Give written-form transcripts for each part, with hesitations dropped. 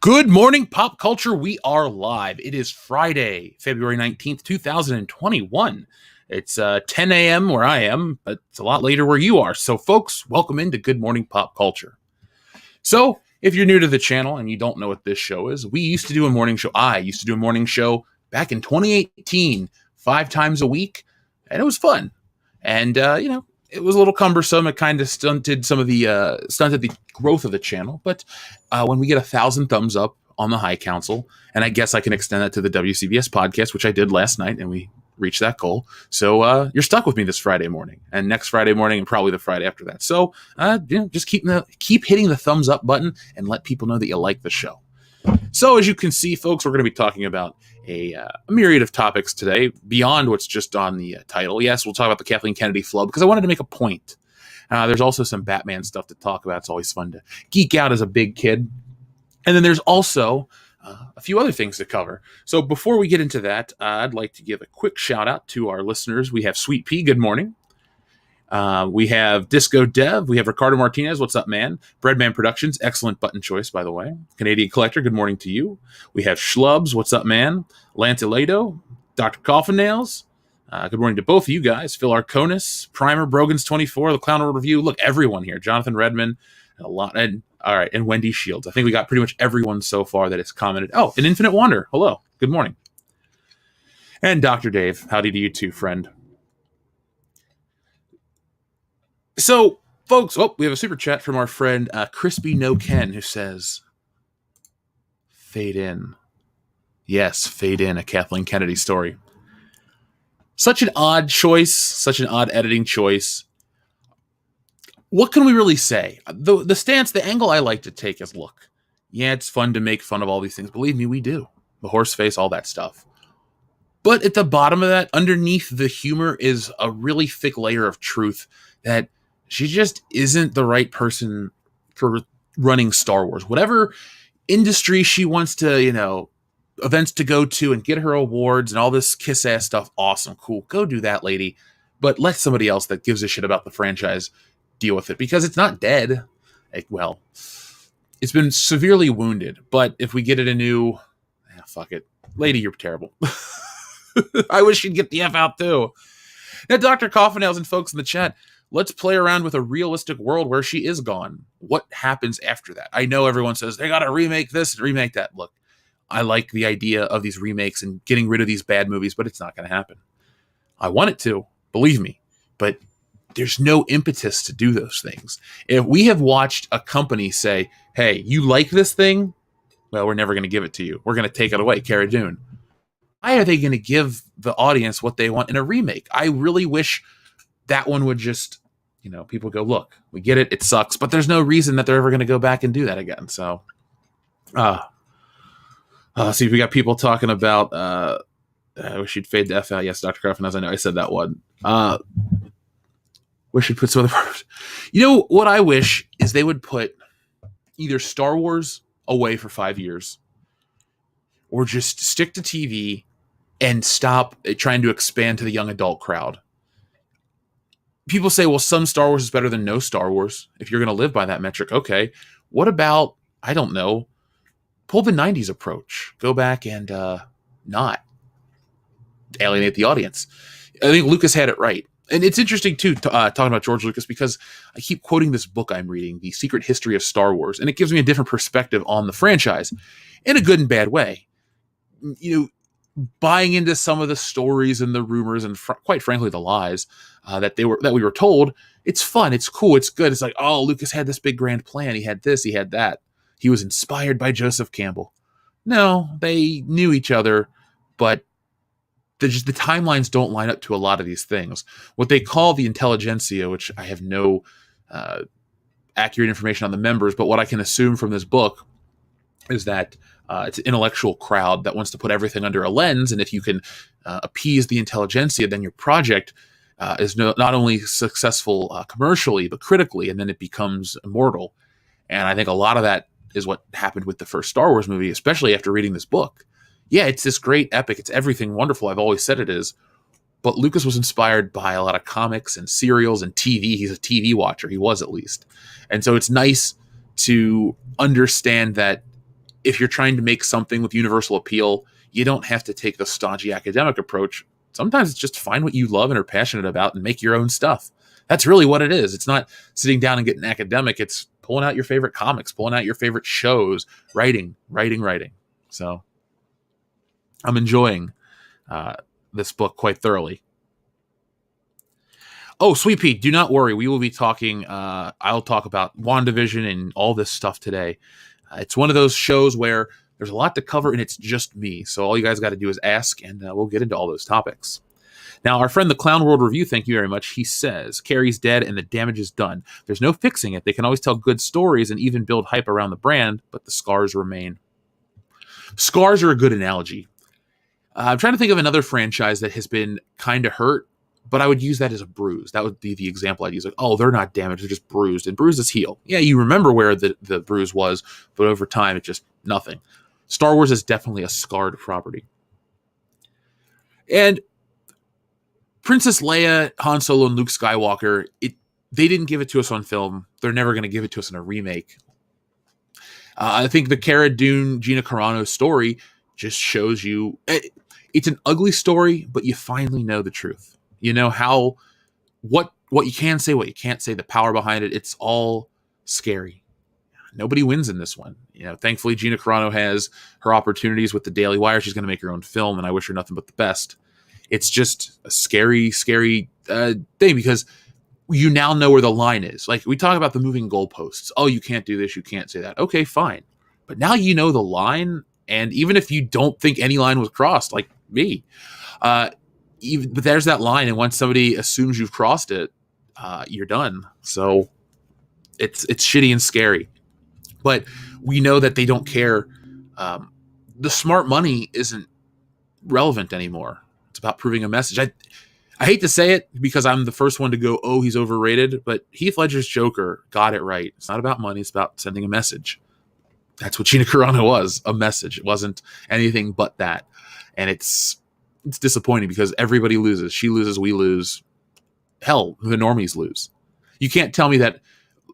Good morning, pop culture. We are live. It is Friday, February 19th, 2021. It's 10 a.m. where I am, but it's a lot later where you are. So, folks, welcome into Good Morning Pop Culture. So, if you're new to the channel and you don't know what this show is, we used to do a morning show. I used to do a morning show back in 2018, 5 times a week, and it was fun. And, it was a little cumbersome. It kind of stunted the growth of the channel. But when we get 1,000 thumbs up on the High Council, and I guess I can extend that to the WCBS podcast, which I did last night, and we reached that goal. So you're stuck with me this Friday morning, and next Friday morning, and probably the Friday after that. So just keep hitting the thumbs up button and let people know that you like the show. So as you can see, folks, we're going to be talking about a myriad of topics today beyond what's just on the title. Yes, we'll talk about the Kathleen Kennedy flub because I wanted to make a point. There's also some Batman stuff to talk about. It's always fun to geek out as a big kid. And then there's also a few other things to cover. So before we get into that, I'd like to give a quick shout out to our listeners. We have Sweet Pea. Good morning. We have Disco Dev. We have Ricardo Martinez. What's up, man? Breadman Productions. Excellent button choice, by the way. Canadian Collector. Good morning to you. We have Schlubs. What's up, man? Lantilado. Dr. Coffin Nails. Good morning to both of you guys. Phil Arconis. Primer. Brogan's 24. The Clown World Review. Look, everyone here. Jonathan Redman. All right. And Wendy Shields. I think we got pretty much everyone so far that has commented. Oh, and Infinite Wonder. Hello. Good morning. And Dr. Dave. Howdy to you too, friend. So, folks, we have a super chat from our friend Crispy No Ken, who says, fade in. Yes, fade in, a Kathleen Kennedy story. Such an odd choice, such an odd editing choice. What can we really say? The angle I like to take is, look, yeah, it's fun to make fun of all these things. Believe me, we do. The horse face, all that stuff. But at the bottom of that, underneath the humor, is a really thick layer of truth that she just isn't the right person for running Star Wars. Whatever industry she wants to, events to go to and get her awards and all this kiss-ass stuff, awesome, cool. Go do that, lady. But let somebody else that gives a shit about the franchise deal with it, because it's not dead. It's been severely wounded. But if we get it anew, fuck it. Lady, you're terrible. I wish she'd get the F out, too. Now, Dr. Coffinails and folks in the chat, let's play around with a realistic world where she is gone. What happens after that? I know everyone says they got to remake this and remake that. Look, I like the idea of these remakes and getting rid of these bad movies, but it's not going to happen. I want it to, believe me, but there's no impetus to do those things. If we have watched a company say, hey, you like this thing? Well, we're never going to give it to you. We're going to take it away, Cara Dune. Why are they going to give the audience what they want in a remake? I really wish that one would just, people go, look, we get it. It sucks, but there's no reason that they're ever going to go back and do that again. So, see, we got people talking about, I wish you'd fade the F out. Yes, Dr. Coffin, as I know, I said that one. Wish you'd put some other words. What I wish is they would put either Star Wars away for 5 years or just stick to TV and stop trying to expand to the young adult crowd. People say, well, some Star Wars is better than no Star Wars. If you're going to live by that metric, okay. What about, I don't know, pull the 90s approach. Go back and not alienate the audience. I think Lucas had it right. And it's interesting, too, talking about George Lucas, because I keep quoting this book I'm reading, The Secret History of Star Wars, and it gives me a different perspective on the franchise in a good and bad way. Buying into some of the stories and the rumors and quite frankly the lies that we were told, it's fun, it's cool, it's good. It's like, oh, Lucas had this big grand plan. He had this, he had that. He was inspired by Joseph Campbell. No, they knew each other, but the timelines don't line up to a lot of these things. What they call the intelligentsia, which I have no accurate information on the members, but what I can assume from this book is that it's an intellectual crowd that wants to put everything under a lens, and if you can appease the intelligentsia, then your project is not only successful commercially, but critically, and then it becomes immortal. And I think a lot of that is what happened with the first Star Wars movie, especially after reading this book. Yeah, it's this great epic. It's everything wonderful. I've always said it is. But Lucas was inspired by a lot of comics and serials and TV. He's a TV watcher. He was, at least. And so it's nice to understand that if you're trying to make something with universal appeal, you don't have to take the stodgy academic approach. Sometimes it's just find what you love and are passionate about and make your own stuff. That's really what it is. It's not sitting down and getting academic. It's pulling out your favorite comics, pulling out your favorite shows, writing. So I'm enjoying this book quite thoroughly. Oh, Sweet Pea, do not worry. We will be talking, I'll talk about WandaVision and all this stuff today. It's one of those shows where there's a lot to cover and it's just me. So all you guys got to do is ask and we'll get into all those topics. Now, our friend, the Clown World Review, thank you very much. He says, Carrie's dead and the damage is done. There's no fixing it. They can always tell good stories and even build hype around the brand, but the scars remain. Scars are a good analogy. I'm trying to think of another franchise that has been kind of hurt, but I would use that as a bruise. That would be the example I'd use. Like, oh, they're not damaged. They're just bruised. And bruises heal. Yeah, you remember where the bruise was, but over time, it's just nothing. Star Wars is definitely a scarred property. And Princess Leia, Han Solo, and Luke Skywalker, they didn't give it to us on film. They're never going to give it to us in a remake. I think the Cara Dune, Gina Carano story just shows you... It's an ugly story, but you finally know the truth. You know how... What you can say, what you can't say, the power behind it. It's all scary. Nobody wins in this one. You know, thankfully, Gina Carano has her opportunities with the Daily Wire. She's going to make her own film, and I wish her nothing but the best. It's just a scary thing because you now know where the line is. Like, we talk about the moving goalposts. Oh, you can't do this. You can't say that. Okay, fine. But now you know the line. And even if you don't think any line was crossed, like me, but there's that line. And once somebody assumes you've crossed it, you're done. So it's shitty and scary. But we know that they don't care. The smart money isn't relevant anymore. It's about proving a message. I hate to say it because I'm the first one to go, oh, he's overrated. But Heath Ledger's Joker got it right. It's not about money. It's about sending a message. That's what Gina Carano was, a message. It wasn't anything but that. And it's disappointing because everybody loses. She loses, we lose. Hell, the normies lose. You can't tell me that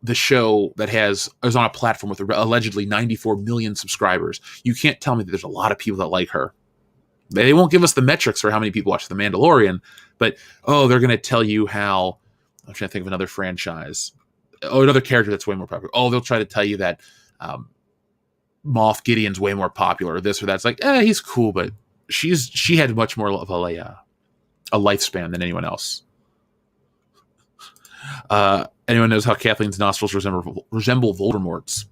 the show that is on a platform with allegedly 94 million subscribers, you can't tell me that there's a lot of people that like her. They won't give us the metrics for how many people watch The Mandalorian, but, they're going to tell you how... I'm trying to think of another franchise. Oh, another character that's way more popular. Oh, they'll try to tell you that Moff Gideon's way more popular, or this or that. It's like, he's cool, but she had much more of a lifespan than anyone else. Anyone knows how Kathleen's nostrils resemble Voldemort's?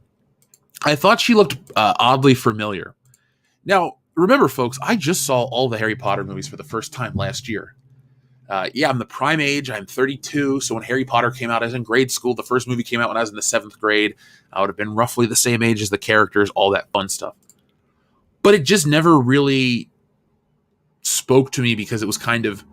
I thought she looked oddly familiar. Now, remember, folks, I just saw all the Harry Potter movies for the first time last year. I'm the prime age. I'm 32. So when Harry Potter came out, I was in grade school. The first movie came out when I was in the 7th grade. I would have been roughly the same age as the characters, all that fun stuff. But it just never really spoke to me because it was kind of...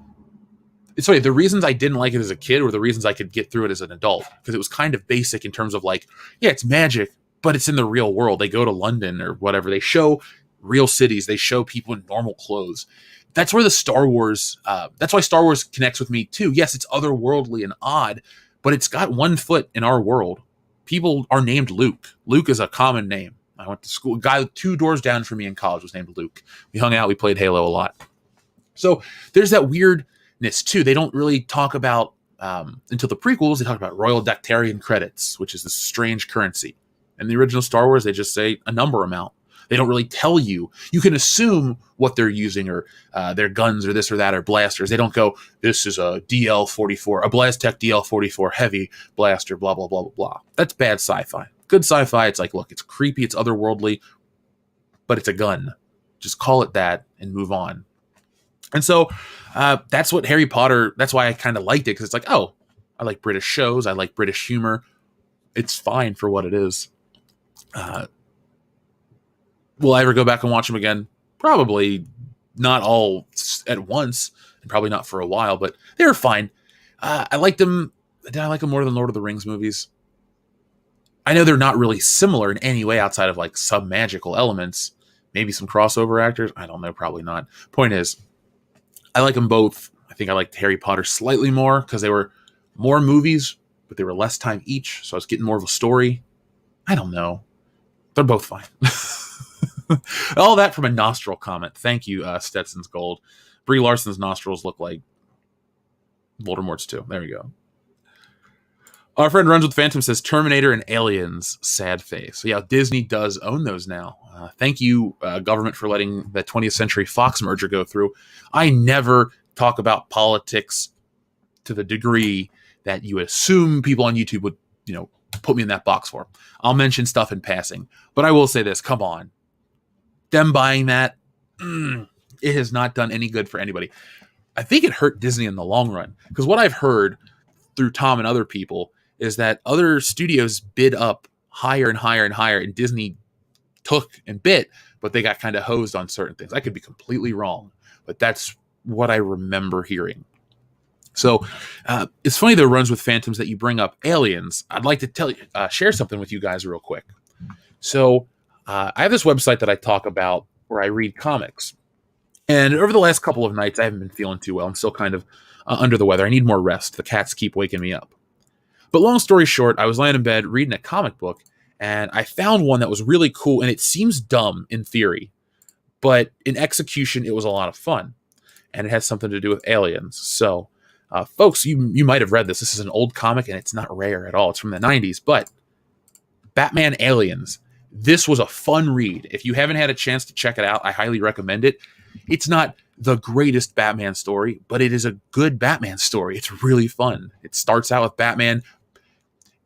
Sorry, the reasons I didn't like it as a kid were the reasons I could get through it as an adult. Because it was kind of basic in terms of like, yeah, it's magic, but it's in the real world. They go to London or whatever. They show real cities. They show people in normal clothes. That's where the Star Wars, that's why Star Wars connects with me too. Yes, it's otherworldly and odd, but it's got one foot in our world. People are named Luke. Luke is a common name. I went to school. A guy 2 doors down from me in college was named Luke. We hung out. We played Halo a lot. So there's that weirdness too. They don't really talk about, until the prequels, they talk about Royal Dactarian credits, which is this strange currency. In the original Star Wars, they just say a number amount. They don't really tell you. You can assume what they're using or their guns or this or that or blasters. They don't go, this is a DL-44, a Blastech DL-44 heavy blaster, blah, blah, blah, blah, blah. That's bad sci-fi. Good sci-fi, it's like, look, it's creepy, it's otherworldly, but it's a gun. Just call it that and move on. And so that's what Harry Potter, that's why I kind of liked it, because it's like, oh, I like British shows, I like British humor. It's fine for what it is. Will I ever go back and watch them again? Probably not all at once, and probably not for a while, but they were fine. I liked them. Did I like them more than Lord of the Rings movies? I know they're not really similar in any way outside of like some magical elements. Maybe some crossover actors. I don't know. Probably not. Point is, I like them both. I think I liked Harry Potter slightly more because they were more movies, but they were less time each. So I was getting more of a story. I don't know. They're both fine. All that from a nostril comment. Thank you, Stetson's Gold. Brie Larson's nostrils look like Voldemort's too. There we go. Our friend Runs with Phantom says Terminator and Aliens, sad face. So yeah, Disney does own those now. Thank you, government, for letting the 20th Century Fox merger go through. I never talk about politics to the degree that you assume people on YouTube would, put me in that box for. I'll mention stuff in passing. But I will say this, come on. Them buying that, it has not done any good for anybody. I think it hurt Disney in the long run. Because what I've heard through Tom and other people is that other studios bid up higher and higher and higher, and Disney took and bit, but they got kind of hosed on certain things. I could be completely wrong, but that's what I remember hearing. So it's funny, though, Runs with Phantoms, that you bring up Aliens. I'd like to share something with you guys real quick. So I have this website that I talk about where I read comics. And over the last couple of nights, I haven't been feeling too well. I'm still kind of under the weather. I need more rest. The cats keep waking me up. But long story short, I was laying in bed reading a comic book, and I found one that was really cool, and it seems dumb in theory, but in execution, it was a lot of fun, and it has something to do with aliens. So, folks, you might have read this. This is an old comic, and it's not rare at all. It's from the 90s, but Batman Aliens. This was a fun read. If you haven't had a chance to check it out, I highly recommend it. It's not the greatest Batman story, but it is a good Batman story. It's really fun. It starts out with Batman.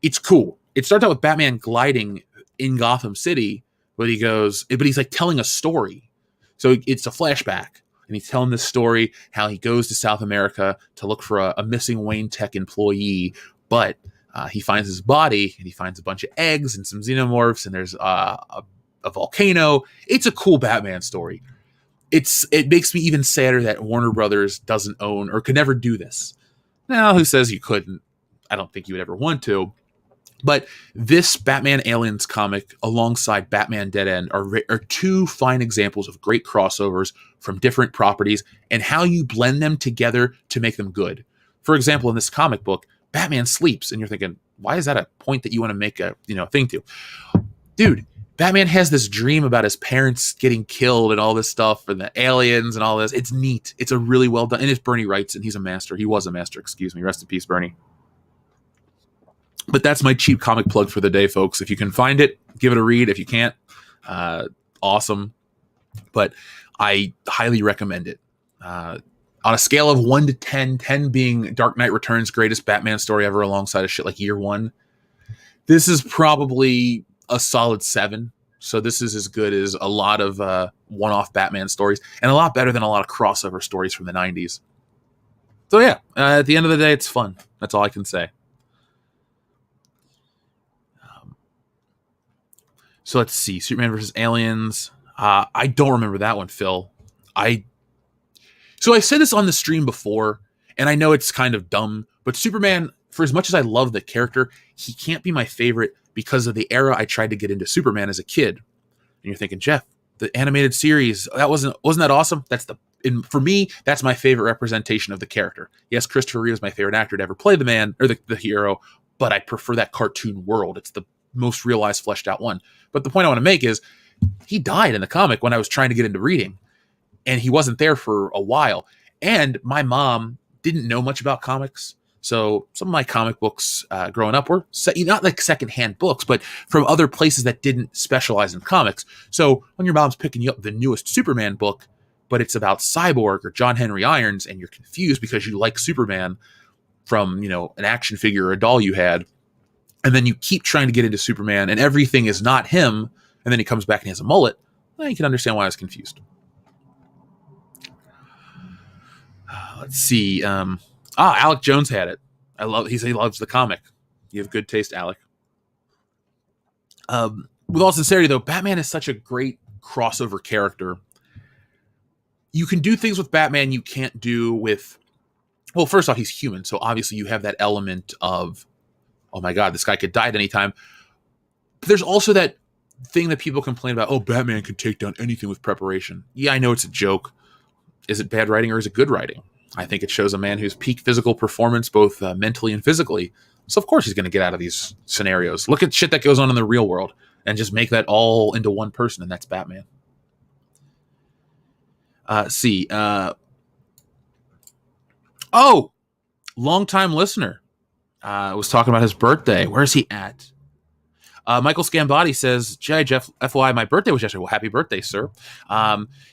It's cool. It starts out with Batman gliding in Gotham City, but he's like telling a story. So it's a flashback, and he's telling this story how he goes to South America to look for a missing Wayne Tech employee, but he finds his body, and he finds a bunch of eggs and some xenomorphs, and there's a volcano. It's a cool Batman story. It makes me even sadder that Warner Brothers doesn't own or could never do this. Now, who says you couldn't? I don't think you would ever want to. But this Batman Aliens comic alongside Batman Dead End are two fine examples of great crossovers from different properties and how you blend them together to make them good. For example, in this comic book, Batman sleeps, and you're thinking, why is that a point that you want to make a thing to? Dude, Batman has this dream about his parents getting killed and all this stuff and the aliens and all this. It's neat. It's a really well done. And it's Bernie Wrightson. He's a master. He was a master, excuse me. Rest in peace, Bernie. But that's my cheap comic plug for the day, folks. If you can find it, give it a read. If you can't, awesome. But I highly recommend it. On a scale of 1 to 10, 10 being Dark Knight Returns' greatest Batman story ever alongside of shit like Year One, this is probably a solid 7. So this is as good as a lot of one-off Batman stories, and a lot better than a lot of crossover stories from the 90s. So yeah, at the end of the day, it's fun. That's all I can say. So let's see. Superman versus Aliens. I don't remember that one, Phil. So I said this on the stream before, and I know it's kind of dumb, but Superman, for as much as I love the character, he can't be my favorite because of the era I tried to get into Superman as a kid. And you're thinking, Jeff, the animated series, wasn't that awesome? For me, that's my favorite representation of the character. Yes, Christopher Reeve is my favorite actor to ever play the man or the hero, but I prefer that cartoon world. It's the most realized, fleshed out one. But the point I want to make is he died in the comic when I was trying to get into reading, and he wasn't there for a while. And my mom didn't know much about comics. So some of my comic books growing up were not like secondhand books, but from other places that didn't specialize in comics. So when your mom's picking you up the newest Superman book, but it's about Cyborg or John Henry Irons, and you're confused because you like Superman from, an action figure or a doll you had, and then you keep trying to get into Superman, and everything is not him, and then he comes back and he has a mullet, well, you can understand why I was confused. Let's see. Alec Jones had it. He said he loves the comic. You have good taste, Alec. With all sincerity, though, Batman is such a great crossover character. You can do things with Batman you can't do with... Well, first off, he's human, so obviously you have that element of, oh my God, this guy could die at any time. But there's also that thing that people complain about, oh, Batman could take down anything with preparation. Yeah, I know it's a joke. Is it bad writing or is it good writing? I think it shows a man who's peak physical performance, both mentally and physically. So of course he's going to get out of these scenarios. Look at shit that goes on in the real world and just make that all into one person, and that's Batman. See. Oh, longtime listener. Was talking about his birthday. Where's he at? Michael Scambati says, Jay, Jeff, FYI, my birthday was yesterday. Well, happy birthday, sir.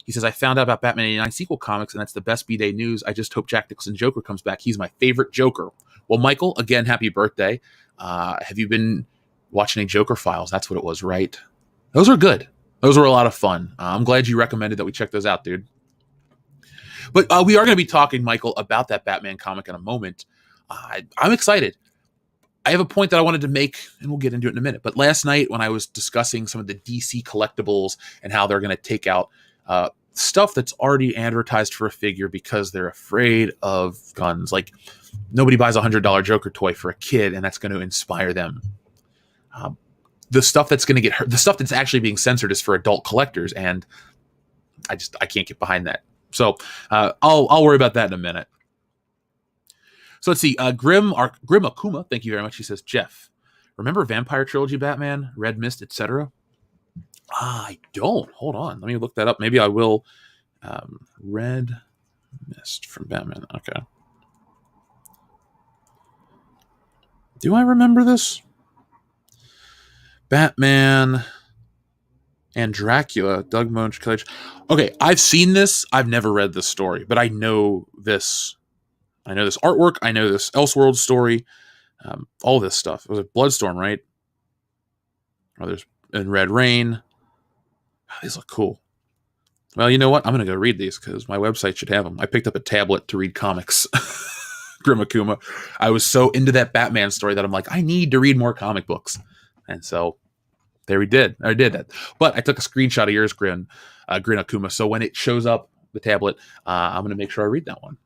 He says, I found out about Batman 89 sequel comics, and that's the best B-Day news. I just hope Jack Nicholson Joker comes back. He's my favorite Joker. Well, Michael, again, happy birthday. Have you been watching any Joker files? That's what it was, right? Those are good. Those were a lot of fun. I'm glad you recommended that we check those out, dude. But we are going to be talking, Michael, about that Batman comic in a moment. I'm excited. I have a point that I wanted to make, and we'll get into it in a minute. But last night, when I was discussing some of the DC collectibles and how they're going to take out stuff that's already advertised for a figure because they're afraid of guns. Like, nobody buys a $100 Joker toy for a kid, and that's going to inspire them. The stuff that's going to get hurt, the stuff that's actually being censored is for adult collectors, and I can't get behind that. So I'll worry about that in a minute. So let's see. Grim Akuma, thank you very much. He says, Jeff, remember Vampire Trilogy Batman, Red Mist, etc.? I don't. Hold on. Let me look that up. Maybe I will. Red Mist from Batman. Okay. Do I remember this? Batman and Dracula, Doug Moench. Okay, I've seen this. I've never read this story, but I know this. I know this artwork. I know this Elseworld story. All this stuff. It was a Bloodstorm, right? Oh, there's in Red Rain. Oh, these look cool. Well, you know what? I'm going to go read these because my website should have them. I picked up a tablet to read comics. Grim Akuma. I was so into that Batman story that I'm like, I need to read more comic books. And so there we did. I did that. But I took a screenshot of yours, Grin Akuma. So when it shows up, the tablet, I'm going to make sure I read that one.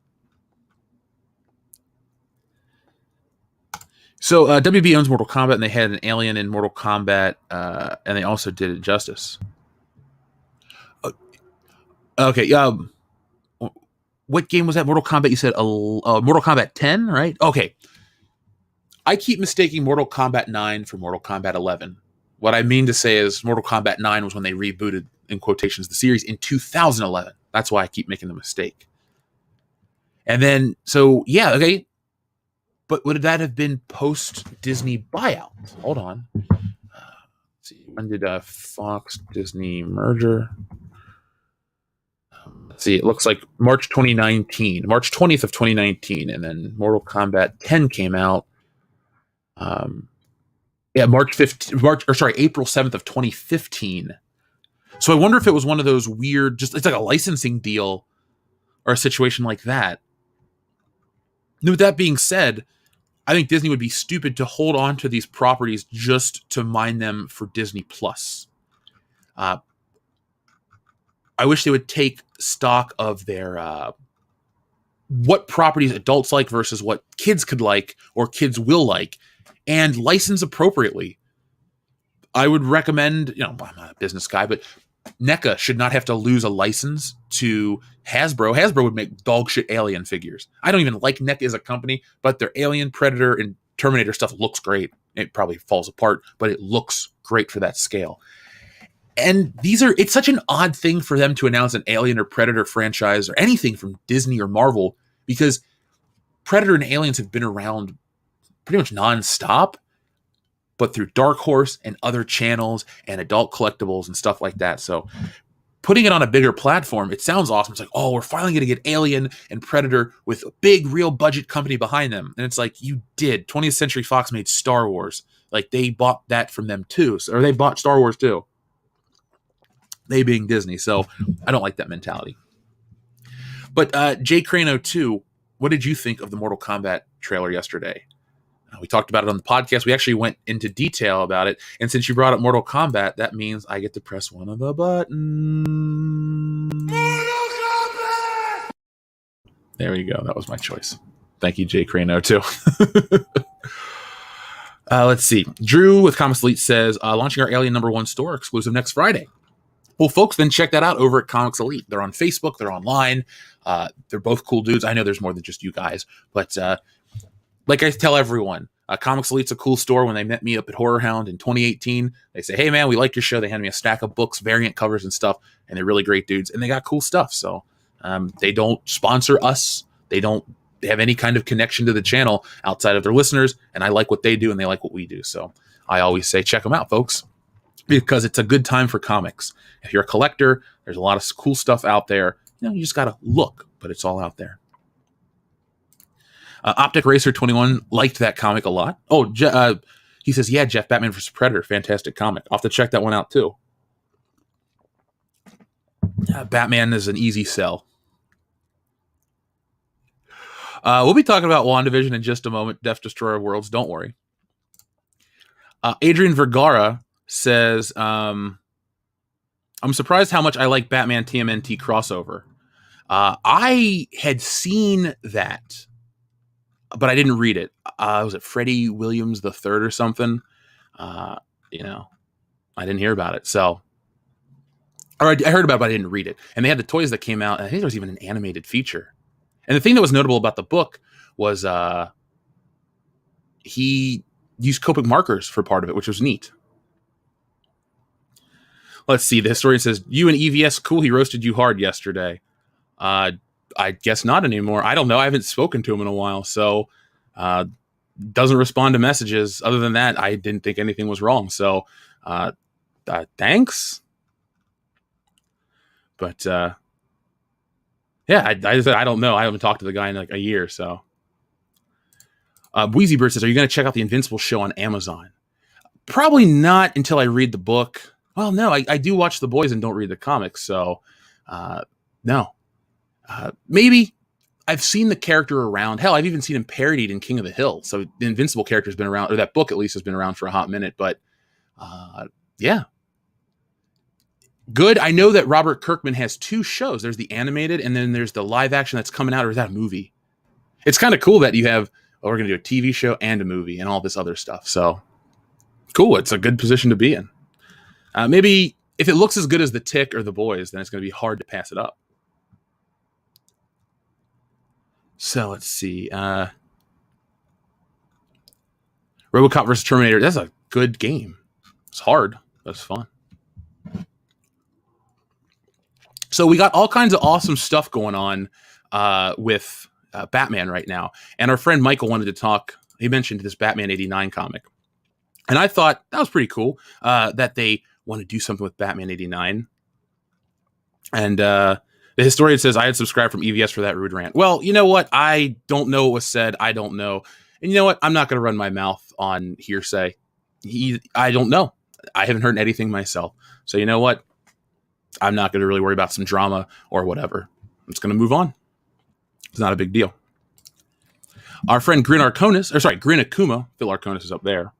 So WB owns Mortal Kombat, and they had an alien in Mortal Kombat, and they also did Injustice. Okay. What game was that? Mortal Kombat? You said Mortal Kombat 10, right? Okay. I keep mistaking Mortal Kombat 9 for Mortal Kombat 11. What I mean to say is Mortal Kombat 9 was when they rebooted, in quotations, the series in 2011. That's why I keep making the mistake. And then, so, yeah, okay. But would that have been post-Disney buyout? Hold on. Let's see. When did Fox-Disney merger? Let's see. It looks like March 2019. March 20th of 2019. And then Mortal Kombat 10 came out. April 7th of 2015. So I wonder if it was one of those weird, it's like a licensing deal or a situation like that. And with that being said, I think Disney would be stupid to hold on to these properties just to mine them for Disney Plus. I wish they would take stock of their what properties adults like versus what kids could like or kids will like, and license appropriately. I would recommend, I'm not a business guy, but NECA should not have to lose a license to Hasbro. Hasbro would make dog shit Alien figures. I don't even like NECA as a company, but their Alien, Predator, and Terminator stuff looks great. It probably falls apart, but it looks great for that scale. And it's such an odd thing for them to announce an Alien or Predator franchise or anything from Disney or Marvel, because Predator and Aliens have been around pretty much nonstop, but through Dark Horse and other channels and adult collectibles and stuff like that. So putting it on a bigger platform, it sounds awesome. It's like, oh, we're finally going to get Alien and Predator with a big, real budget company behind them. And it's like, you did. 20th Century Fox made Star Wars. Like, they bought that from them too. Or they bought Star Wars too. They being Disney. So I don't like that mentality. But Jay Crano 2, what did you think of the Mortal Kombat trailer yesterday? We talked about it on the podcast. We actually went into detail about it. And since you brought up Mortal Kombat, that means I get to press one of the buttons. Mortal Kombat! There we go. That was my choice. Thank you, Jay Crano, too. Let's see. Drew with Comics Elite says, launching our Alien #1 store exclusive next Friday. Well, folks, then check that out over at Comics Elite. They're on Facebook. They're online. They're both cool dudes. I know there's more than just you guys, but like I tell everyone, Comics Elite's a cool store. When they met me up at Horror Hound in 2018, they say, hey, man, we like your show. They handed me a stack of books, variant covers and stuff, and they're really great dudes, and they got cool stuff. So They don't sponsor us. They don't have any kind of connection to the channel outside of their listeners, and I like what they do and they like what we do. So I always say check them out, folks, because it's a good time for comics. If you're a collector, there's a lot of cool stuff out there. You just got to look, but it's all out there. Optic Racer 21 liked that comic a lot. Oh, he says, yeah, Jeff, Batman vs. Predator, fantastic comic. I'll have to check that one out, too. Batman is an easy sell. We'll be talking about WandaVision in just a moment. Death Destroyer of Worlds, don't worry. Adrian Vergara says, I'm surprised how much I like Batman TMNT crossover. I had seen that, but I didn't read it. Was it Freddie Williams III or something? I didn't hear about it. So, or I heard about it, but I didn't read it. And they had the toys that came out. And I think there was even an animated feature. And the thing that was notable about the book was he used Copic markers for part of it, which was neat. Let's see. The historian says, you and EVS, cool. He roasted you hard yesterday. I guess not anymore. I don't know. I haven't spoken to him in a while. So doesn't respond to messages. Other than that, I didn't think anything was wrong. So thanks. But yeah, I said, I don't know. I haven't talked to the guy in like a year. So Wheezy Bird says, are you going to check out the Invincible show on Amazon? Probably not until I read the book. Well, no, I do watch The Boys and don't read the comics. So no. Maybe. I've seen the character around. Hell, I've even seen him parodied in King of the Hill. So the Invincible character has been around, or that book at least has been around for a hot minute. But yeah. Good. I know that Robert Kirkman has 2 shows. There's the animated, and then there's the live action that's coming out, or is that a movie? It's kind of cool that you have, we're going to do a TV show and a movie and all this other stuff. So cool. It's a good position to be in. Maybe if it looks as good as The Tick or The Boys, then it's going to be hard to pass it up. So let's see. RoboCop vs. Terminator. That's a good game. It's hard. That's fun. So we got all kinds of awesome stuff going on with Batman right now. And our friend Michael wanted to talk. He mentioned this Batman 89 comic. And I thought that was pretty cool that they want to do something with Batman 89. And the historian says, I had subscribed from EVS for that rude rant. Well, you know what? I don't know what was said. I don't know. And you know what? I'm not going to run my mouth on hearsay. I don't know. I haven't heard anything myself. So you know what? I'm not going to really worry about some drama or whatever. I'm just going to move on. It's not a big deal. Our friend Grin Akuma, Phil Arconis is up there,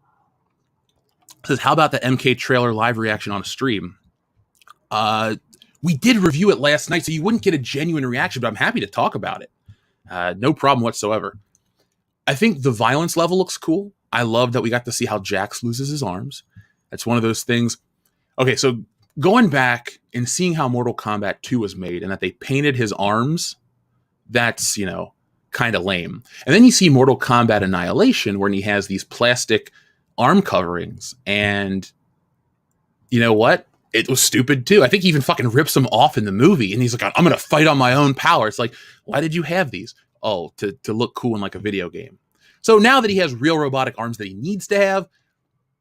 says, how about the MK trailer live reaction on a stream? We did review it last night, so you wouldn't get a genuine reaction, but I'm happy to talk about it. No problem whatsoever. I think the violence level looks cool. I love that we got to see how Jax loses his arms. That's one of those things. Okay, so going back and seeing how Mortal Kombat 2 was made and that they painted his arms, that's, kind of lame. And then you see Mortal Kombat Annihilation when he has these plastic arm coverings. And you know what? It was stupid too. I think he even fucking rips them off in the movie. And he's like, I'm going to fight on my own power. It's like, why did you have these? Oh, to look cool in like a video game. So now that he has real robotic arms that he needs to have,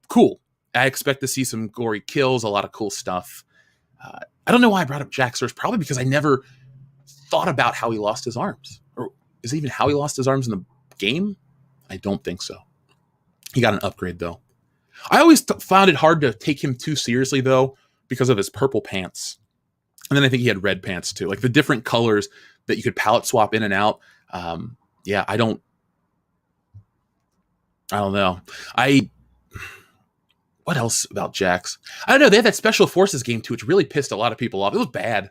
cool. I expect to see some gory kills, a lot of cool stuff. I don't know why I brought up Jax first. Probably because I never thought about how he lost his arms. Or is it even how he lost his arms in the game? I don't think so. He got an upgrade, though. I always found it hard to take him too seriously, though, because of his purple pants. And then I think he had red pants, too. Like the different colors that you could palette swap in and out. Yeah, I don't know. What else about Jax? I don't know. They had that Special Forces game, too, which really pissed a lot of people off. It was bad.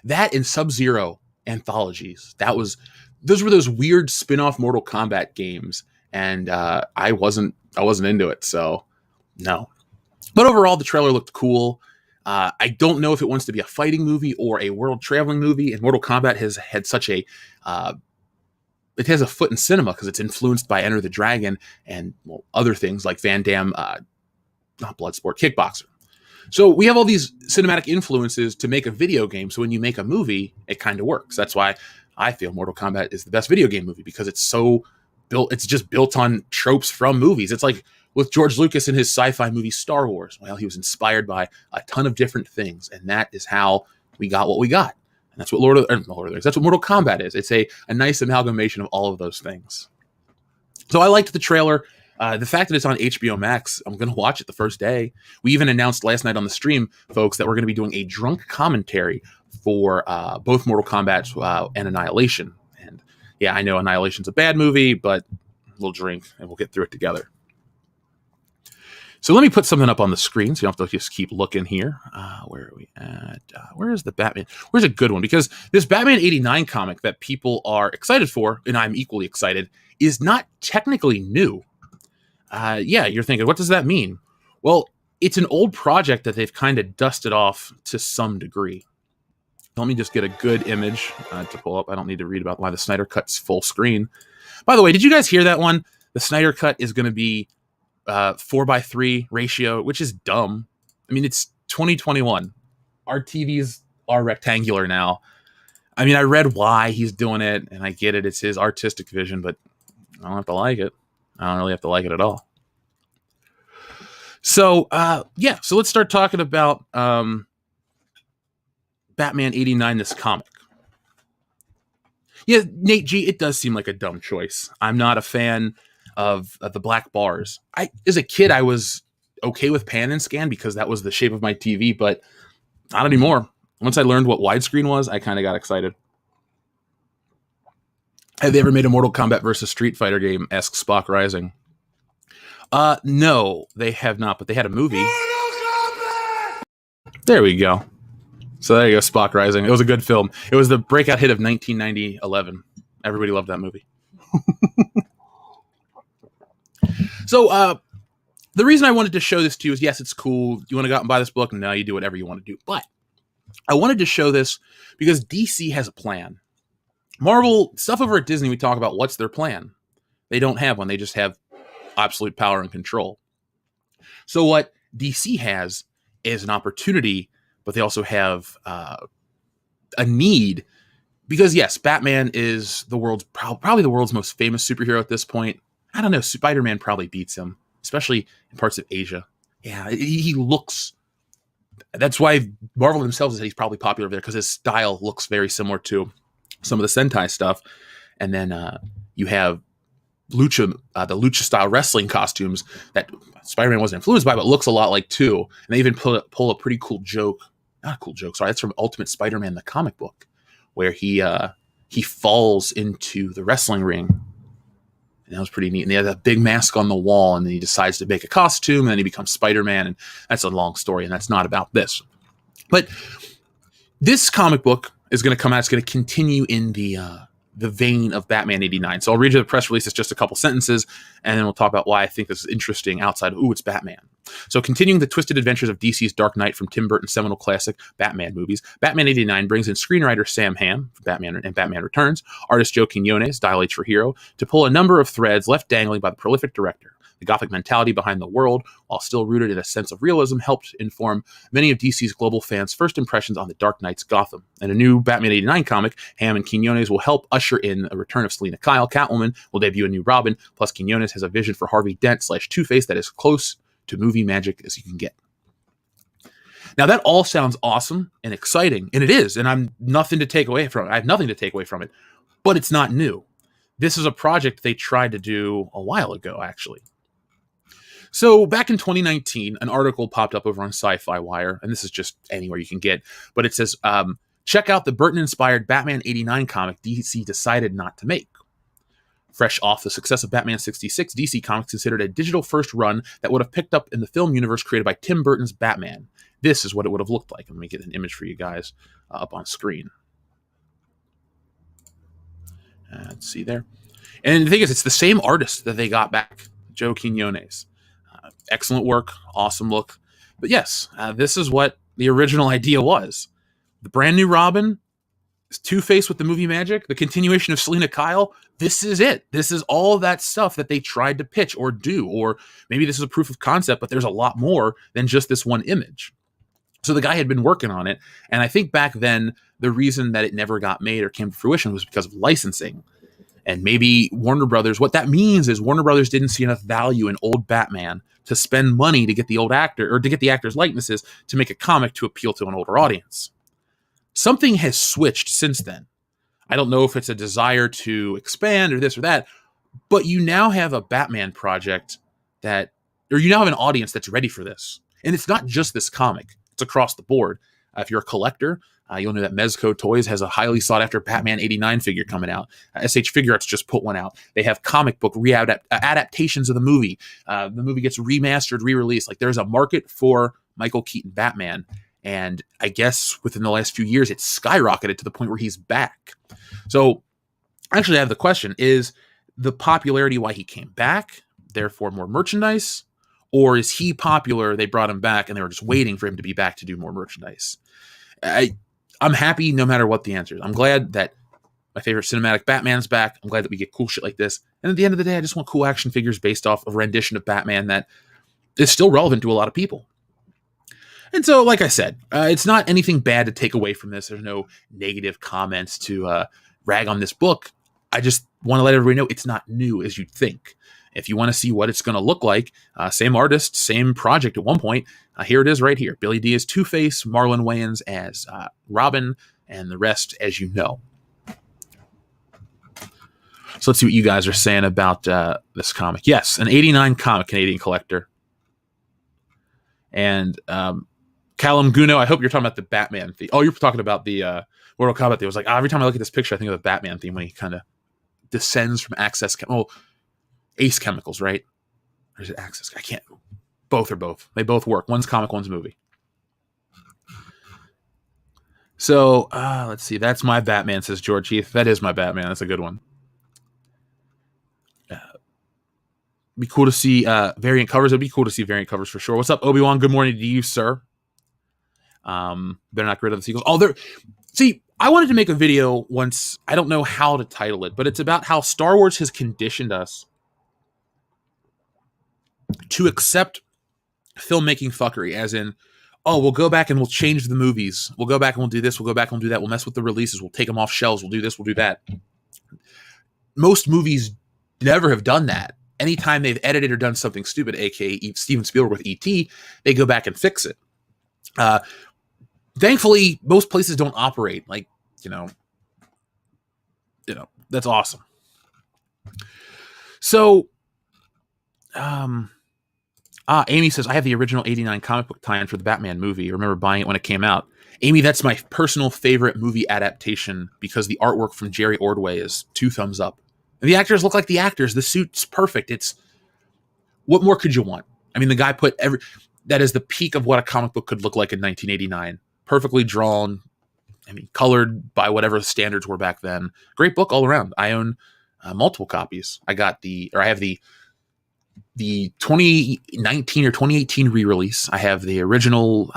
That and Sub-Zero anthologies. Those were those weird spin-off Mortal Kombat games. And I wasn't into it. So, no. But overall, the trailer looked cool. I don't know if it wants to be a fighting movie or a world traveling movie. And Mortal Kombat has had such a... it has a foot in cinema because it's influenced by Enter the Dragon and other things like Van Damme... not Bloodsport, Kickboxer. So we have all these cinematic influences to make a video game. So when you make a movie, it kind of works. That's why I feel Mortal Kombat is the best video game movie, because it's so built. It's just built on tropes from movies. It's like with George Lucas in his sci-fi movie Star Wars. Well, he was inspired by a ton of different things, and that is how we got what we got. And that's what that's what Mortal Kombat is. It's a nice amalgamation of all of those things. So I liked the trailer. The fact that it's on HBO Max, I'm going to watch it the first day. We even announced last night on the stream, folks, that we're going to be doing a drunk commentary for both Mortal Kombat and Annihilation. And yeah, I know Annihilation's a bad movie, but we'll drink and we'll get through it together. So let me put something up on the screen so you don't have to just keep looking here. Where are we at? Where is the Batman? Where's a good one? Because this Batman 89 comic that people are excited for, and I'm equally excited, is not technically new. Yeah, you're thinking, what does that mean? Well, it's an old project that they've kind of dusted off to some degree. Let me just get a good image to pull up. I don't need to read about why the Snyder Cut's full screen. By the way, did you guys hear that one? The Snyder Cut is going to be 4:3 ratio, which is dumb. I mean, it's 2021. Our TVs are rectangular now. I mean, I read why he's doing it, and I get it. It's his artistic vision, but I don't have to like it. I don't really have to like it at all. So, yeah. So let's start talking about Batman 89, this comic. Yeah, Nate G, it does seem like a dumb choice. I'm not a fan of the black bars. As a kid, I was okay with pan and scan because that was the shape of my TV, but not anymore. Once I learned what widescreen was, I kind of got excited. Have they ever made a Mortal Kombat versus Street Fighter game? Asks Spock Rising. No, they have not, but they had a movie. There we go. So there you go, Spock Rising. It was a good film. It was the breakout hit of 1990-11. Everybody loved that movie. So the reason I wanted to show this to you is, yes, it's cool. You want to go out and buy this book? No, you do whatever you want to do. But I wanted to show this because DC has a plan. Marvel, stuff over at Disney, we talk about what's their plan. They don't have one. They just have absolute power and control. So what DC has is an opportunity, but they also have a need. Because, yes, Batman is the world's probably the world's most famous superhero at this point. I don't know. Spider-Man probably beats him, especially in parts of Asia. Yeah, he looks... That's why Marvel themselves said he's probably popular there, because his style looks very similar to some of the Sentai stuff. And then you have the lucha-style wrestling costumes that Spider-Man wasn't influenced by, but looks a lot like too. And they even pull a pretty cool joke. Not a cool joke, sorry. That's from Ultimate Spider-Man, the comic book, where he falls into the wrestling ring. And that was pretty neat. And they had a big mask on the wall, and then he decides to make a costume, and then he becomes Spider-Man, and that's a long story, and that's not about this. But this comic book is going to come out. It's going to continue in the vein of Batman 89. So I'll read you the press release. It's just a couple sentences, and then we'll talk about why I think this is interesting outside of, it's Batman. So continuing the twisted adventures of DC's Dark Knight from Tim Burton's seminal classic Batman movies, Batman 89 brings in screenwriter Sam Hamm from Batman and Batman Returns, artist Joe Quinones, Dial H for Hero, to pull a number of threads left dangling by the prolific director. The gothic mentality behind the world, while still rooted in a sense of realism, helped inform many of DC's global fans' first impressions on the Dark Knight's Gotham. In a new Batman 89 comic, Hamm and Quinones will help usher in a return of Selina Kyle. Catwoman will debut a new Robin, plus Quinones has a vision for Harvey Dent / Two-Face that is close to movie magic as you can get. Now that all sounds awesome and exciting, and it is, and I have nothing to take away from it, but it's not new. This is a project they tried to do a while ago, actually. So back in 2019, an article popped up over on Sci-Fi Wire, and this is just anywhere you can get, but it says, check out the Burton-inspired Batman 89 comic DC decided not to make. Fresh off the success of Batman 66, DC Comics considered a digital-first run that would have picked up in the film universe created by Tim Burton's Batman. This is what it would have looked like. Let me get an image for you guys up on screen. Let's see there. And the thing is, it's the same artist that they got back, Joe Quinones. Excellent work, awesome look. But yes, this is what the original idea was. The brand new Robin, Two-Face with the movie magic, the continuation of Selina Kyle. This is it. This is all that stuff that they tried to pitch or do. Or maybe this is a proof of concept, but there's a lot more than just this one image. So the guy had been working on it, and I think back then the reason that it never got made or came to fruition was because of licensing. And maybe Warner Brothers, what that means is Warner Brothers didn't see enough value in old Batman to spend money to get the old actor or to get the actors' likenesses to make a comic to appeal to an older audience. Something has switched since then. I don't know if it's a desire to expand or this or that, but you now have a Batman project or you now have an audience that's ready for this. And it's not just this comic, it's across the board. If you're a collector, you'll know that Mezco Toys has a highly sought after Batman 89 figure coming out. SH Figure Arts just put one out. They have comic book adaptations of the movie. The movie gets remastered, re-released. Like, there's a market for Michael Keaton Batman. And I guess within the last few years, it's skyrocketed to the point where he's back. So actually, I have the question, is the popularity why he came back, therefore more merchandise? Or is he popular, they brought him back, and they were just waiting for him to be back to do more merchandise? I'm happy no matter what the answer is. I'm glad that my favorite cinematic Batman's back. I'm glad that we get cool shit like this. And at the end of the day, I just want cool action figures based off of a rendition of Batman that is still relevant to a lot of people. And so, like I said, it's not anything bad to take away from this. There's no negative comments to rag on this book. I just want to let everybody know it's not new as you'd think. If you want to see what it's going to look like, same artist, same project at one point, here it is right here. Billy D as Two-Face, Marlon Wayans as Robin, and the rest as you know. So let's see what you guys are saying about this comic. Yes, an 89 comic, Canadian collector. And Callum Guno, I hope you're talking about the Batman theme. Oh, you're talking about the Mortal Kombat theme. It was like, every time I look at this picture, I think of the Batman theme when he kind of descends from Ace Chemicals, right? Or is it Access? I can't. Both are both. They both work. One's comic, one's movie. So, let's see. That's my Batman, says George Heath. That is my Batman. That's a good one. Be cool to see variant covers. It'd be cool to see variant covers for sure. What's up, Obi-Wan? Good morning to you, sir. Better not get rid of the sequels. See, I wanted to make a video once. I don't know how to title it, but it's about how Star Wars has conditioned us to accept filmmaking fuckery, as in, oh, we'll go back and we'll change the movies. We'll go back and we'll do this. We'll go back and we'll do that. We'll mess with the releases. We'll take them off shelves. We'll do this. We'll do that. Most movies never have done that. Anytime they've edited or done something stupid, aka Steven Spielberg with E.T., they go back and fix it. Thankfully, most places don't operate like, that's awesome. So, Amy says, I have the original 89 comic book tie-in for the Batman movie. I remember buying it when it came out. Amy, that's my personal favorite movie adaptation because the artwork from Jerry Ordway is 2 thumbs up. And the actors look like the actors. The suit's perfect. What more could you want? I mean, the guy put that is the peak of what a comic book could look like in 1989. Perfectly drawn. I mean, colored by whatever the standards were back then. Great book all around. I own multiple copies. I have the 2019 or 2018 re-release. I have the original,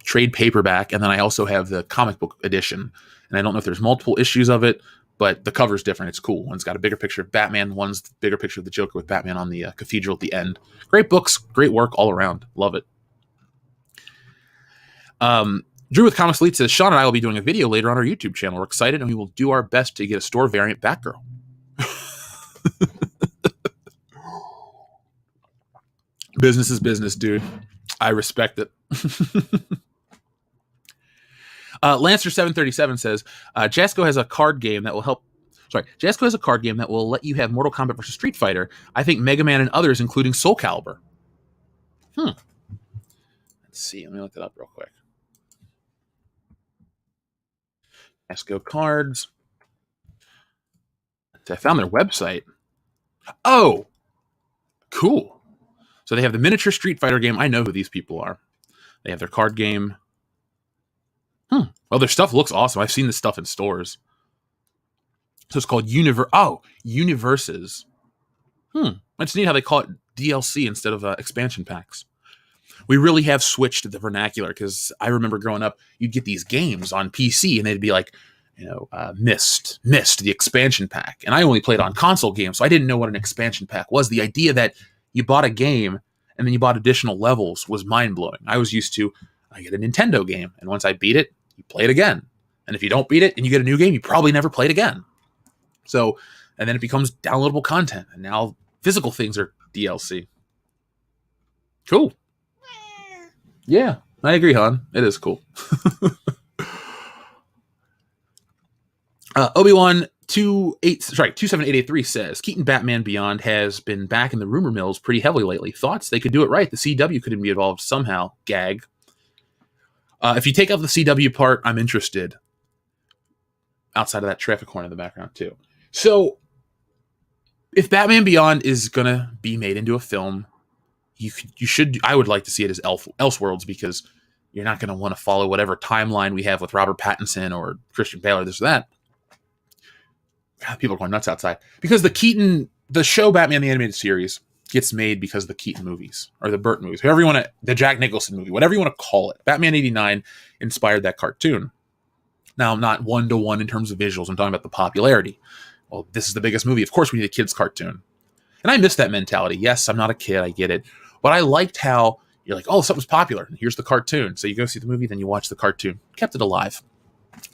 trade paperback, and then I also have the comic book edition. And I don't know if there's multiple issues of it, but the cover's different. It's cool. One's got a bigger picture of Batman. One's the bigger picture of the Joker with Batman on the cathedral at the end. Great books, great work all around. Love it. Drew with Comics Elite says, Sean and I will be doing a video later on our YouTube channel. We're excited, and we will do our best to get a store variant Batgirl. Business is business, dude. I respect it. Lancer737 says, Jasco has a card game that will help. Jasco has a card game that will let you have Mortal Kombat versus Street Fighter. I think Mega Man and others, including Soul Calibur. Let's see. Let me look it up real quick. Jasco cards. I found their website. Oh, cool. So they have the miniature Street Fighter game. I know who these people are. They have their card game. Well, their stuff looks awesome. I've seen this stuff in stores. So it's called Universes. It's neat how they call it DLC instead of expansion packs. We really have switched to the vernacular because I remember growing up, you'd get these games on PC and they'd be like, Myst, the expansion pack. And I only played on console games, so I didn't know what an expansion pack was. The idea that you bought a game and then you bought additional levels was mind-blowing. I was used to, I get a Nintendo game, and once I beat it, you play it again. And if you don't beat it and you get a new game, you probably never play it again. So, and then it becomes downloadable content, and now physical things are DLC. Cool. Yeah, I agree, Han. It is cool. Obi-Wan 27883 says Keaton Batman Beyond has been back in the rumor mills pretty heavily lately. Thoughts? They could do it right. The CW couldn't be involved somehow. Gag. If you take out the CW part, I'm interested. Outside of that traffic horn in the background too. So, if Batman Beyond is gonna be made into a film, you should. I would like to see it as Elseworlds, because you're not gonna want to follow whatever timeline we have with Robert Pattinson or Christian Bale or this or that. God, people are going nuts outside because the show Batman the Animated Series gets made because of the Keaton movies or the Burton movies, however you want to, the Jack Nicholson movie, whatever you want to call it. Batman '89 inspired that cartoon. Now, not 1-to-1 in terms of visuals. I'm talking about the popularity. Well, this is the biggest movie. Of course, we need a kid's cartoon. And I miss that mentality. Yes, I'm not a kid. I get it. But I liked how you're like, oh, something's popular. Here's the cartoon. So you go see the movie, then you watch the cartoon. Kept it alive.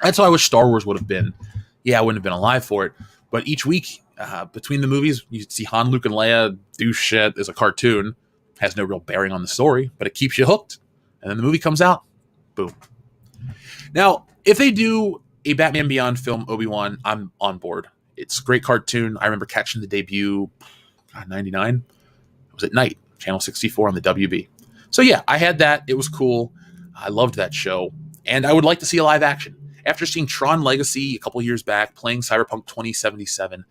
That's how I wish Star Wars would have been. Yeah, I wouldn't have been alive for it. But each week, between the movies, you see Han, Luke, and Leia do shit as a cartoon. Has no real bearing on the story, but it keeps you hooked. And then the movie comes out. Boom. Now, if they do a Batman Beyond film, Obi-Wan, I'm on board. It's a great cartoon. I remember catching the debut, 99. It was at night, Channel 64 on the WB. So yeah, I had that. It was cool. I loved that show. And I would like to see a live action. After seeing Tron Legacy a couple years back, playing Cyberpunk 2077,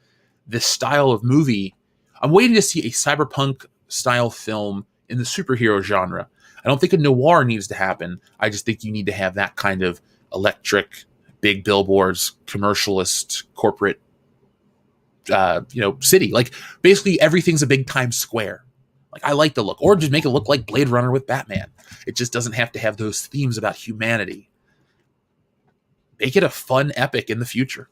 this style of movie, I'm waiting to see a cyberpunk style film in the superhero genre. I don't think a noir needs to happen. I just think you need to have that kind of electric, big billboards, commercialist, corporate, city. Like, basically everything's a big Times Square. Like, I like the look. Or just make it look like Blade Runner with Batman. It just doesn't have to have those themes about humanity. Make it a fun epic in the future.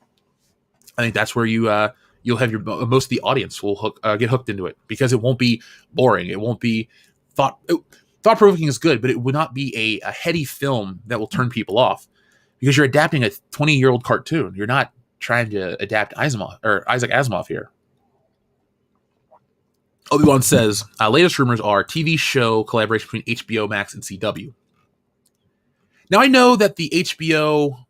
I think that's where you'll have most of the audience will get hooked into it, because it won't be boring. It won't be thought-provoking is good, but it would not be a heady film that will turn people off, because you're adapting a 20-year-old cartoon. You're not trying to adapt Isaac Asimov here. Obi-Wan says, latest rumors are TV show collaboration between HBO Max and CW. Now, I know that the HBO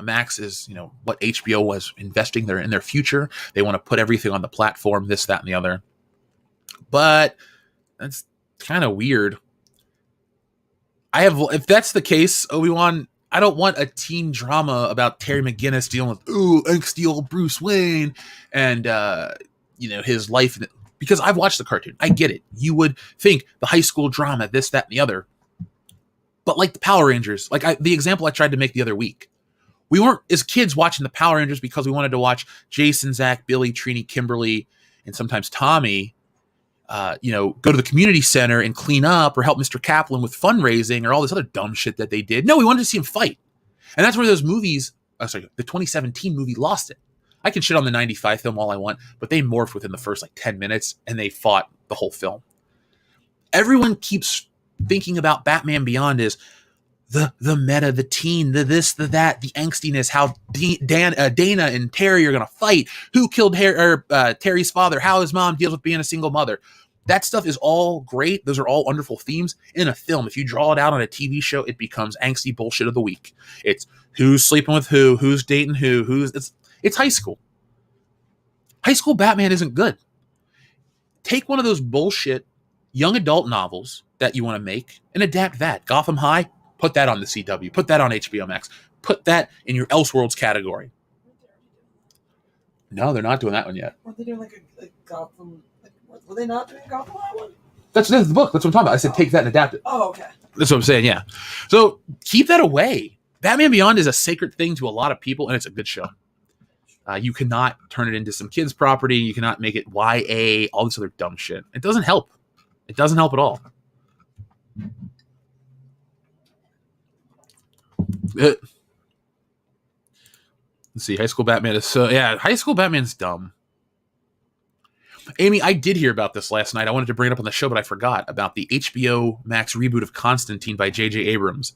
Max is, what HBO was investing in their future. They want to put everything on the platform, this, that, and the other. But that's kind of weird. If that's the case, Obi-Wan, I don't want a teen drama about Terry McGinnis dealing with angsty old Bruce Wayne and his life, because I've watched the cartoon. I get it. You would think the high school drama, this, that, and the other. But like the Power Rangers, the example I tried to make the other week. We weren't, as kids, watching the Power Rangers because we wanted to watch Jason, Zach, Billy, Trini, Kimberly, and sometimes Tommy, go to the community center and clean up, or help Mr. Kaplan with fundraising, or all this other dumb shit that they did. No, we wanted to see him fight. And that's where those movies, the 2017 movie lost it. I can shit on the 95 film all I want, but they morphed within the first 10 minutes, and they fought the whole film. Everyone keeps thinking about Batman Beyond as the meta, the teen, the this, the that, the angstiness, how Dana and Terry are going to fight, who killed Terry's father, how his mom deals with being a single mother. That stuff is all great. Those are all wonderful themes in a film. If you draw it out on a TV show, it becomes angsty bullshit of the week. It's who's sleeping with who's dating it's high school. High school Batman isn't good. Take one of those bullshit young adult novels that you want to make and adapt that. Gotham High, put that on the CW. Put that on HBO Max. Put that in your Elseworlds category. No, they're not doing that one yet. Weren't they doing a Gotham? Were they not doing a Gotham High one? That's the book. That's what I'm talking about. I said take that and adapt it. Oh, okay. That's what I'm saying, yeah. So keep that away. Batman Beyond is a sacred thing to a lot of people, and it's a good show. You cannot turn it into some kid's property. You cannot make it YA, all this other dumb shit. It doesn't help. It doesn't help at all. Let's see. High School Batman is High School Batman's dumb. Amy, I did hear about this last night. I wanted to bring it up on the show, but I forgot about the HBO Max reboot of Constantine by J.J. Abrams.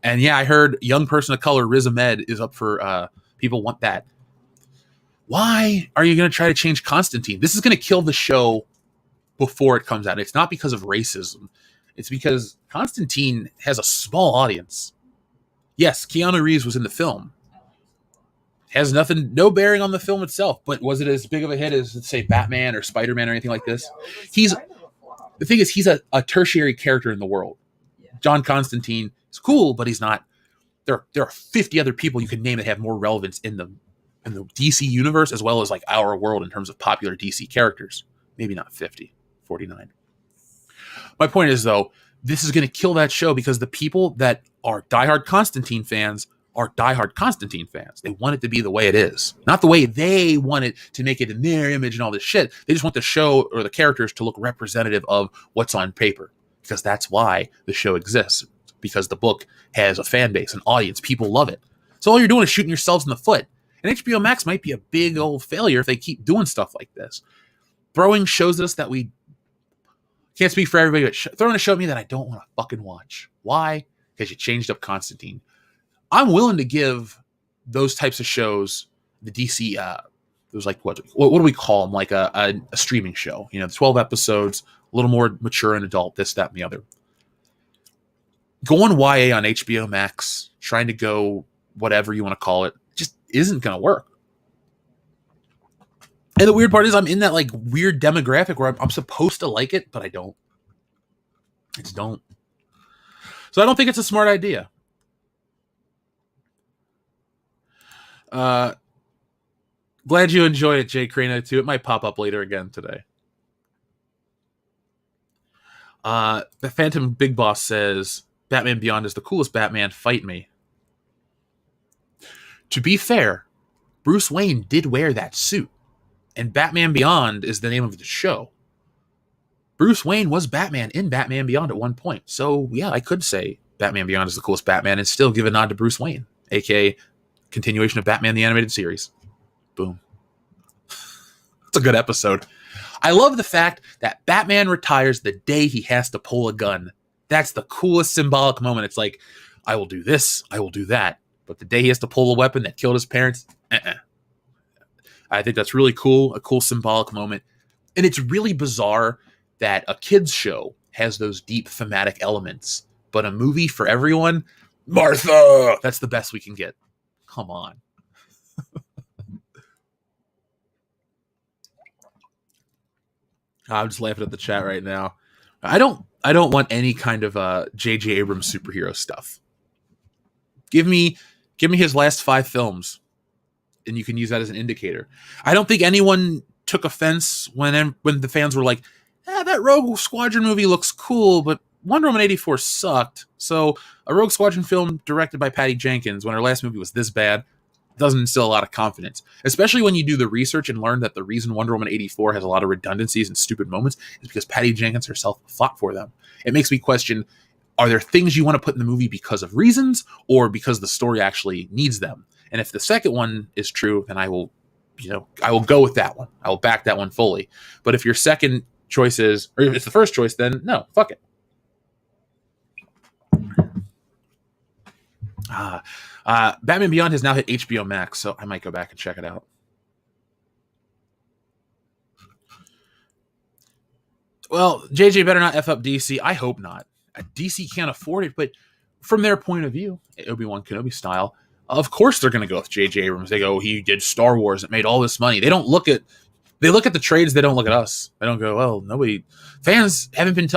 And yeah, I heard young person of color Riz Ahmed is up for. People want that. Why are you going to try to change Constantine? This is going to kill the show before it comes out. It's not because of racism. It's because Constantine has a small audience. Yes, Keanu Reeves was in the film. Has no bearing on the film itself, but was it as big of a hit as, let's say, Batman or Spider-Man or anything like this? The thing is, he's a tertiary character in the world. John Constantine is cool, but he's not. There are 50 other people you can name that have more relevance in the DC universe as well as like our world in terms of popular DC characters. Maybe not 50, 49. My point is, though, this is going to kill that show because the people that are diehard Constantine fans are diehard Constantine fans. They want it to be the way it is, not the way they want it to make it in their image and all this shit. They just want the show or the characters to look representative of what's on paper, because that's why the show exists, because the book has a fan base, an audience. People love it. So all you're doing is shooting yourselves in the foot. And HBO Max might be a big old failure if they keep doing stuff like this. Throwing shows at us that we can't speak for everybody, but throwing a show at me that I don't want to fucking watch. Why? Because you changed up Constantine. I'm willing to give those types of shows, the DC, there's like, what do we call them? Like a streaming show, 12 episodes, a little more mature and adult, this, that, and the other. Going YA on HBO Max, trying to go whatever you want to call it, just isn't going to work. And the weird part is I'm in that like weird demographic where I'm supposed to like it, but I don't. I just don't. So I don't think it's a smart idea. Glad you enjoy it, Jay Crane, too. It might pop up later again today. The Phantom Big Boss says, Batman Beyond is the coolest Batman. Fight me. To be fair, Bruce Wayne did wear that suit. And Batman Beyond is the name of the show. Bruce Wayne was Batman in Batman Beyond at one point. So, yeah, I could say Batman Beyond is the coolest Batman and still give a nod to Bruce Wayne, a.k.a. continuation of Batman the Animated Series. Boom. It's a good episode. I love the fact that Batman retires the day he has to pull a gun. That's the coolest symbolic moment. It's like, I will do this, I will do that. But the day he has to pull a weapon that killed his parents, I think that's really cool, a cool symbolic moment. And it's really bizarre that a kid's show has those deep thematic elements, but a movie for everyone, Martha, that's the best we can get. Come on. I'm just laughing at the chat right now. I don't want any kind of J.J. Abrams superhero stuff. Give me his last 5 films, and you can use that as an indicator. I don't think anyone took offense when the fans were like, that Rogue Squadron movie looks cool, but Wonder Woman 84 sucked. So a Rogue Squadron film directed by Patty Jenkins, when her last movie was this bad, doesn't instill a lot of confidence. Especially when you do the research and learn that the reason Wonder Woman 84 has a lot of redundancies and stupid moments is because Patty Jenkins herself fought for them. It makes me question, are there things you want to put in the movie because of reasons or because the story actually needs them? And if the second one is true, then I will go with that one. I will back that one fully. But if your second choice is, or if it's the first choice, then no, fuck it. Batman Beyond has now hit HBO Max, so I might go back and check it out. Well, JJ better not F up DC. I hope not. DC can't afford it, but from their point of view, Obi-Wan Kenobi style, of course they're going to go with J.J. Abrams. They go, he did Star Wars. It made all this money. They look at the trades. They don't look at us. They don't go, well, fans haven't been,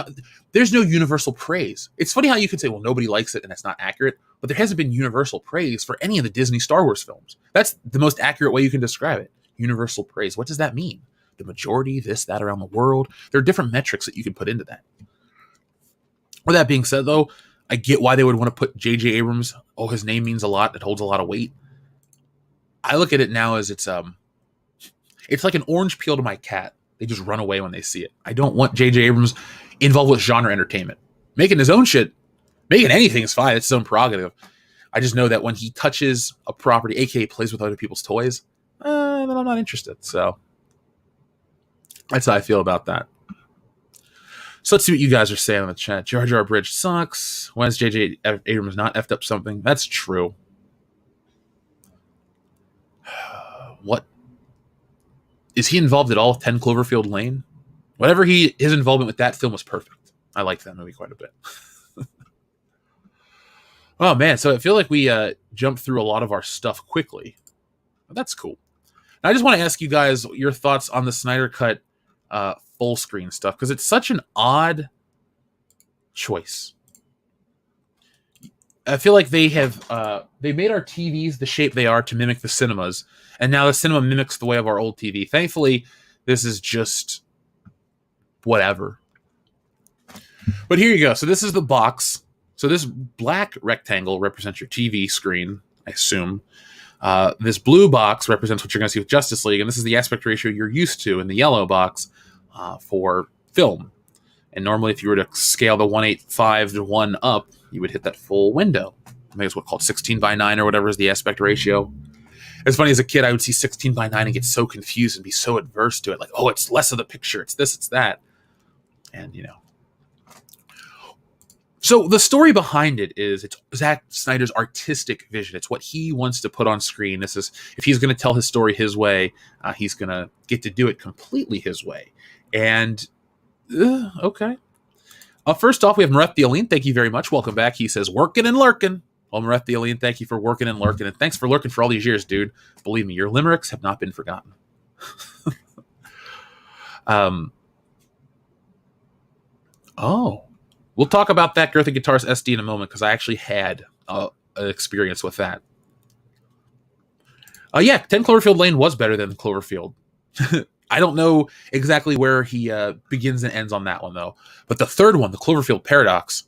there's no universal praise. It's funny how you could say, well, nobody likes it and that's not accurate, but there hasn't been universal praise for any of the Disney Star Wars films. That's the most accurate way you can describe it. Universal praise. What does that mean? The majority, this, that around the world. There are different metrics that you can put into that. With that being said, though, I get why they would want to put J.J. Abrams. Oh, his name means a lot. It holds a lot of weight. I look at it now as it's like an orange peel to my cat. They just run away when they see it. I don't want J.J. Abrams involved with genre entertainment. Making his own shit, making anything is fine. It's his own prerogative. I just know that when he touches a property, aka plays with other people's toys, then I'm not interested. So That's how I feel about that. So let's see what you guys are saying in the chat. Jar Jar Bridge sucks. Why has J.J. Abrams not effed up something? That's true. What? Is he involved at all with 10 Cloverfield Lane? Whatever his involvement with that film was perfect. I liked that movie quite a bit. Oh, man. So I feel like we jumped through a lot of our stuff quickly. That's cool. And I just want to ask you guys your thoughts on the Snyder Cut full screen stuff, because it's such an odd choice. I feel like they made our TVs the shape they are to mimic the cinemas, and now the cinema mimics the way of our old TV. Thankfully, this is just whatever. But here you go. So this is the box. So this black rectangle represents your TV screen, I assume. This blue box represents what you're going to see with Justice League, and this is the aspect ratio you're used to in the yellow box for film. And normally, if you were to scale the 185 to 1 up, you would hit that full window. I think it's what's called 16:9 or whatever is the aspect ratio. It's funny, as a kid, I would see 16:9 and get so confused and be so adverse to it. Like, oh, it's less of the picture. It's this, it's that. And, So the story behind it is it's Zack Snyder's artistic vision. It's what he wants to put on screen. This is, if he's going to tell his story his way, he's going to get to do it completely his way. And, okay. First off, we have Mareth Theoline. Thank you very much. Welcome back. He says, working and lurking. Well, Mareth Theoline, thank you for working and lurking. And thanks for lurking for all these years, dude. Believe me, your limericks have not been forgotten. We'll talk about that Girthy Guitars SD in a moment, because I actually had an experience with that. 10 Cloverfield Lane was better than Cloverfield. I don't know exactly where he begins and ends on that one, though. But the third one, the Cloverfield Paradox,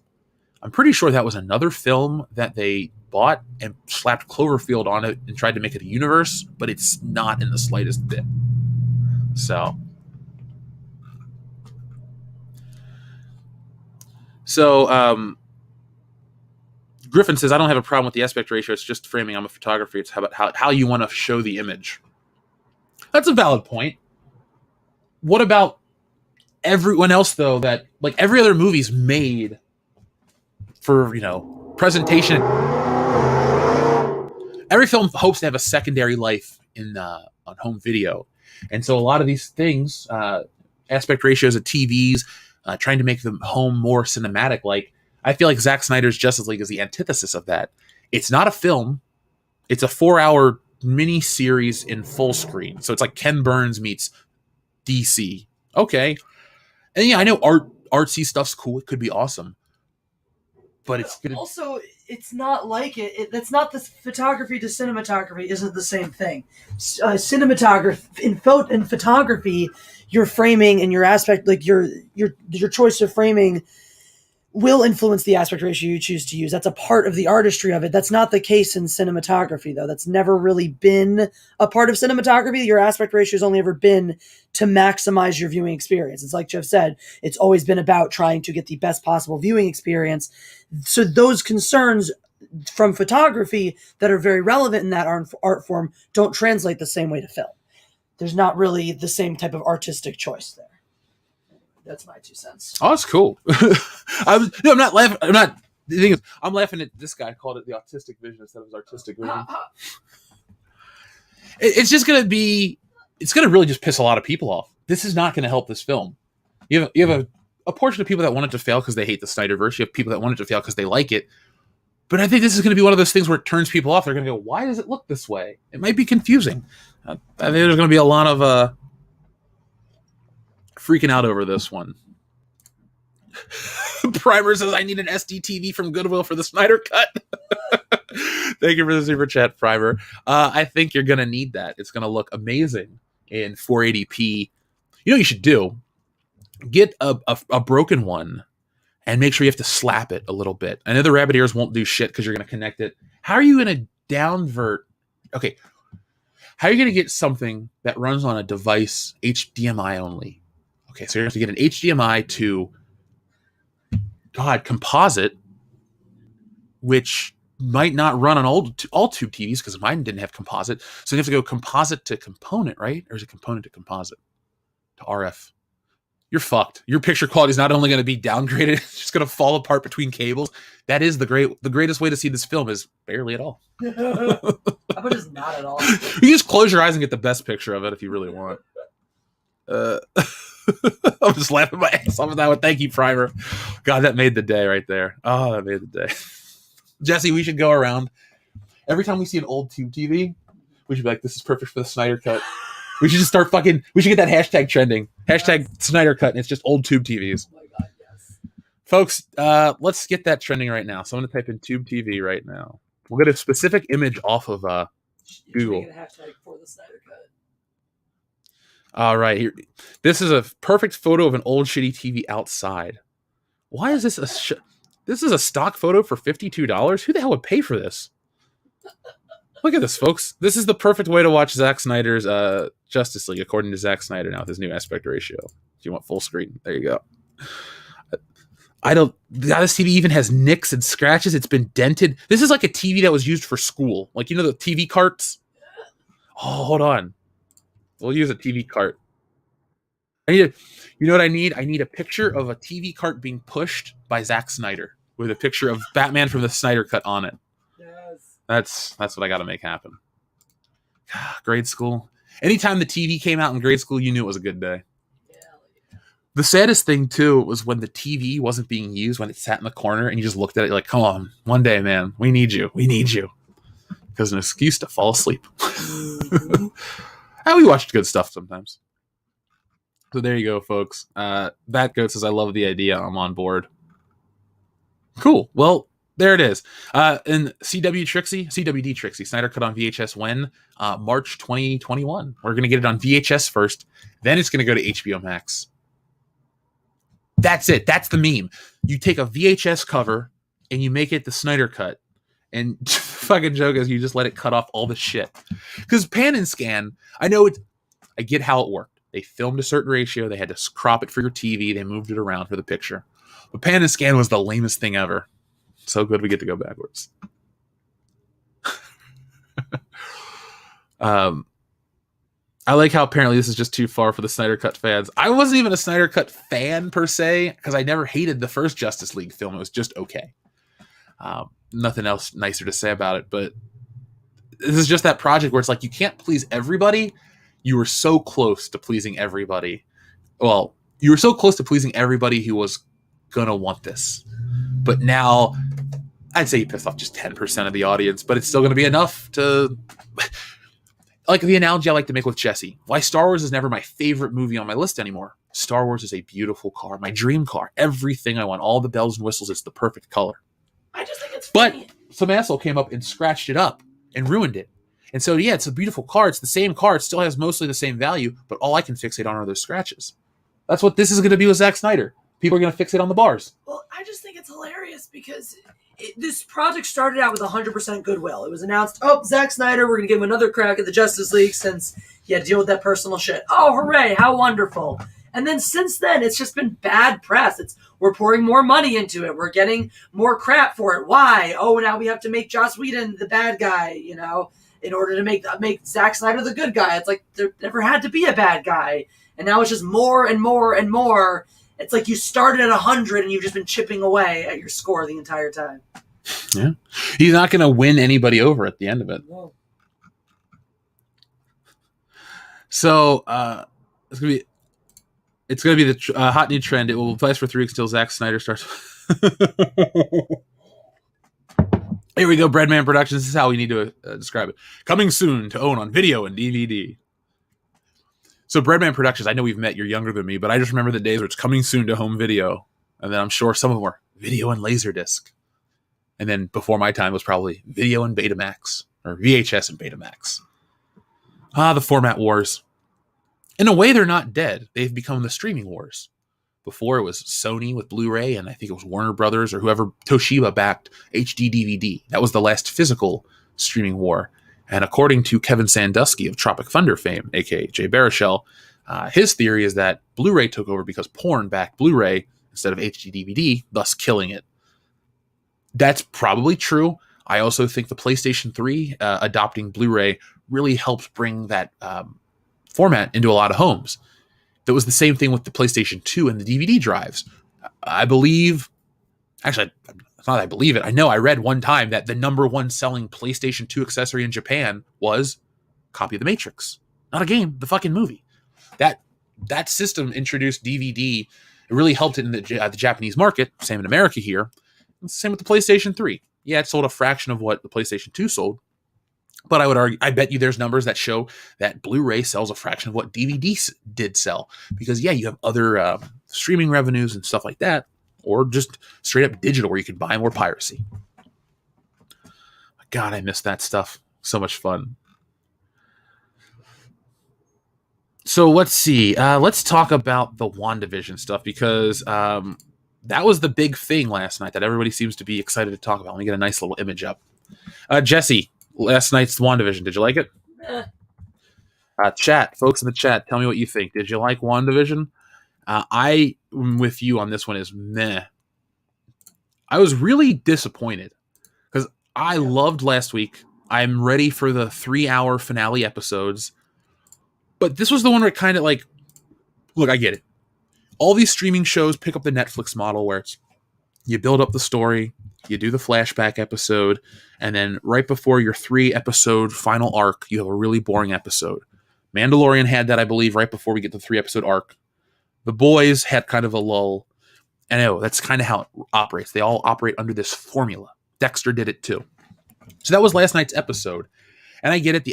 I'm pretty sure that was another film that they bought and slapped Cloverfield on it and tried to make it a universe, but it's not in the slightest bit. So Griffin says, I don't have a problem with the aspect ratio. It's just framing. I'm a photographer. It's about how you want to show the image. That's a valid point. What about everyone else, though, that, like, every other movie's made for, presentation? Every film hopes to have a secondary life on home video. And so a lot of these things, aspect ratios of TVs, trying to make the home more cinematic. Like, I feel like Zack Snyder's Justice League is the antithesis of that. It's not a film. It's a 4-hour mini series in full screen. So it's like Ken Burns meets DC. Okay. And yeah, I know artsy stuff's cool. It could be awesome. But it's gonna... Also, it's not like it. That's not the photography to cinematography isn't the same thing. Cinematography in photography, your framing and your aspect, like your choice of framing, will influence the aspect ratio you choose to use. That's a part of the artistry of it. That's not the case in cinematography, though. That's never really been a part of cinematography. Your aspect ratio has only ever been to maximize your viewing experience. It's like Jeff said, it's always been about trying to get the best possible viewing experience. So those concerns from photography that are very relevant in that art form don't translate the same way to film. There's not really the same type of artistic choice there. That's my 2 cents. Oh, that's cool. I'm not laughing. The thing is, I'm laughing at this guy called it the autistic vision instead of his artistic vision. It's just going to be, it's going to really just piss a lot of people off. This is not going to help this film. You have a portion of people that want it to fail because they hate the Snyderverse. You have people that want it to fail because they like it. But I think this is going to be one of those things where it turns people off. They're going to go, why does it look this way? It might be confusing. I think there's going to be a lot of freaking out over this one. Primer says, I need an SD TV from Goodwill for the Snyder Cut. Thank you for the super chat, Primer. I think you're going to need that. It's going to look amazing in 480p. You know what you should do? Get a broken one and make sure you have to slap it a little bit. I know the rabbit ears won't do shit because you're going to connect it. How are you going to downvert? Okay. How are you going to get something that runs on a device HDMI only? Okay, so you're going to have to get an HDMI to composite, which might not run on all tube TVs because mine didn't have composite. So you have to go composite to component, right? Or is it component to composite? to RF. You're fucked. Your picture quality is not only going to be downgraded, it's just going to fall apart between cables. That is the greatest way to see this film is barely at all. How about just not at all? You just close your eyes and get the best picture of it if you really want. I'm just laughing my ass off at that one. Thank you, Primer. God, that made the day right there. Oh, that made the day. Jesse, we should go around. Every time we see an old tube TV, we should be like, this is perfect for the Snyder Cut. We should just start fucking, we should get that hashtag trending. Hashtag Snyder Cut, and it's just old tube TVs. Oh my God, yes. Folks, let's get that trending right now. So I'm going to type in tube TV right now. We'll get a specific image off of Google. Make a hashtag for the Snyder Cut. All right, here. This is a perfect photo of an old shitty TV outside. Why is this this is a stock photo for $52? Who the hell would pay for this? Look at this, folks. This is the perfect way to watch Zack Snyder's Justice League, according to Zack Snyder now with his new aspect ratio. Do you want full screen? There you go. This TV even has nicks and scratches. It's been dented. This is like a TV that was used for school. Like, you know the TV carts? Oh, hold on. We'll use a TV cart. You know what I need? I need a picture of a TV cart being pushed by Zack Snyder with a picture of Batman from the Snyder Cut on it. That's what I got to make happen. Grade school. Anytime the TV came out in grade school, you knew it was a good day. Yeah. The saddest thing, too, was when the TV wasn't being used, when it sat in the corner, and you just looked at it like, come on, one day, man, we need you. We need you. Because an excuse to fall asleep. And we watched good stuff sometimes. So there you go, folks. That Goat says, I love the idea. I'm on board. Cool. Well, there it is. And CWD Trixie, Snyder Cut on VHS when? March 2021. We're going to get it on VHS first. Then it's going to go to HBO Max. That's it. That's the meme. You take a VHS cover and you make it the Snyder Cut. And fucking joke is you just let it cut off all the shit. Because pan and scan, I get how it worked. They filmed a certain ratio. They had to crop it for your TV. They moved it around for the picture. But pan and scan was the lamest thing ever. So good we get to go backwards. I like how apparently this is just too far for the Snyder Cut fans. I wasn't even a Snyder Cut fan per se, because I never hated the first Justice League film. It was just okay. Nothing else nicer to say about it, but this is just that project where it's like you can't please everybody. You were so close to pleasing everybody. Well, you were so close to pleasing everybody who was gonna want this. But now, I'd say you pissed off just 10% of the audience, but it's still going to be enough to... Like the analogy I like to make with Jesse. Why Star Wars is never my favorite movie on my list anymore. Star Wars is a beautiful car, my dream car. Everything I want, all the bells and whistles, it's the perfect color. I just think it's funny. But some asshole came up and scratched it up and ruined it. And so, yeah, it's a beautiful car. It's the same car. It still has mostly the same value, but all I can fixate on are those scratches. That's what this is going to be with Zack Snyder. People are going to fixate on the bars. Well, I just think it's hilarious because this project started out with 100% goodwill. It was announced, Zack Snyder, we're going to give him another crack at the Justice League since he had to deal with that personal shit. Oh, hooray, how wonderful. And then since then, it's just been bad press. We're pouring more money into it. We're getting more crap for it. Why? Oh, now we have to make Joss Whedon the bad guy, in order to make Zack Snyder the good guy. It's like there never had to be a bad guy. And now it's just more and more and more. It's like you started at 100 and you've just been chipping away at your score the entire time. Yeah. He's not going to win anybody over at the end of it. No. So, it's going to be the hot new trend. It will last for 3 weeks till Zack Snyder starts. Here we go, Breadman Productions. This is how we need to describe it. Coming soon to own on video and DVD. So Breadman Productions, I know we've met, you're younger than me, but I just remember the days where it's coming soon to home video. And then I'm sure some of them were video and Laserdisc. And then before my time was probably video and Betamax, or VHS and Betamax. The format wars. In a way, they're not dead. They've become the streaming wars. Before it was Sony with Blu-ray, and I think it was Warner Brothers or whoever, Toshiba backed HD DVD. That was the last physical streaming war. And according to Kevin Sandusky of Tropic Thunder fame, aka Jay Baruchel, his theory is that Blu-ray took over because porn backed Blu-ray instead of HD DVD, thus killing it. That's probably true. I also think the PlayStation 3 adopting Blu-ray really helped bring that format into a lot of homes. That was the same thing with the PlayStation 2 and the DVD drives. I believe, actually, it's not that I believe it. I know I read one time that the number one selling PlayStation 2 accessory in Japan was a copy of The Matrix. Not a game, the fucking movie. That system introduced DVD. It really helped it in the Japanese market. Same in America here. Same with the PlayStation 3. Yeah, it sold a fraction of what the PlayStation 2 sold. But I would argue, I bet you there's numbers that show that Blu-ray sells a fraction of what DVD did sell. Because, yeah, you have other streaming revenues and stuff like that. Or just straight up digital where you can buy more piracy. God, I miss that stuff. So much fun. So let's see. Let's talk about the WandaVision stuff because that was the big thing last night that everybody seems to be excited to talk about. Let me get a nice little image up. Jesse, last night's WandaVision, did you like it? Chat, folks in the chat, tell me what you think. Did you like WandaVision? I'm with you on this one is meh. I was really disappointed because I loved last week. I'm ready for the 3-hour finale episodes. But this was the one where it kind of like, look, I get it. All these streaming shows pick up the Netflix model where it's you build up the story, you do the flashback episode, and then right before your 3-episode final arc, you have a really boring episode. Mandalorian had that, I believe, right before we get the 3-episode arc. The Boys had kind of a lull. And that's kind of how it operates. They all operate under this formula. Dexter did it too. So that was last night's episode. And I get it.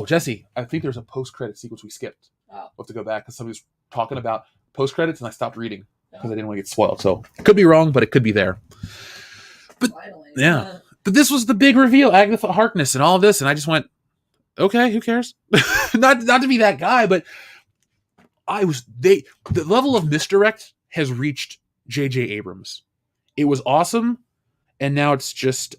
Jesse, I think there's a post-credit sequence we skipped. We'll have to go back because somebody was talking about post-credits and I stopped reading because I didn't want to get spoiled. So it could be wrong, but it could be there. But yeah. But this was the big reveal, Agatha Harkness and all of this. And I just went, okay, who cares? not to be that guy, but the level of misdirect has reached J.J. Abrams. It was awesome. And now it's just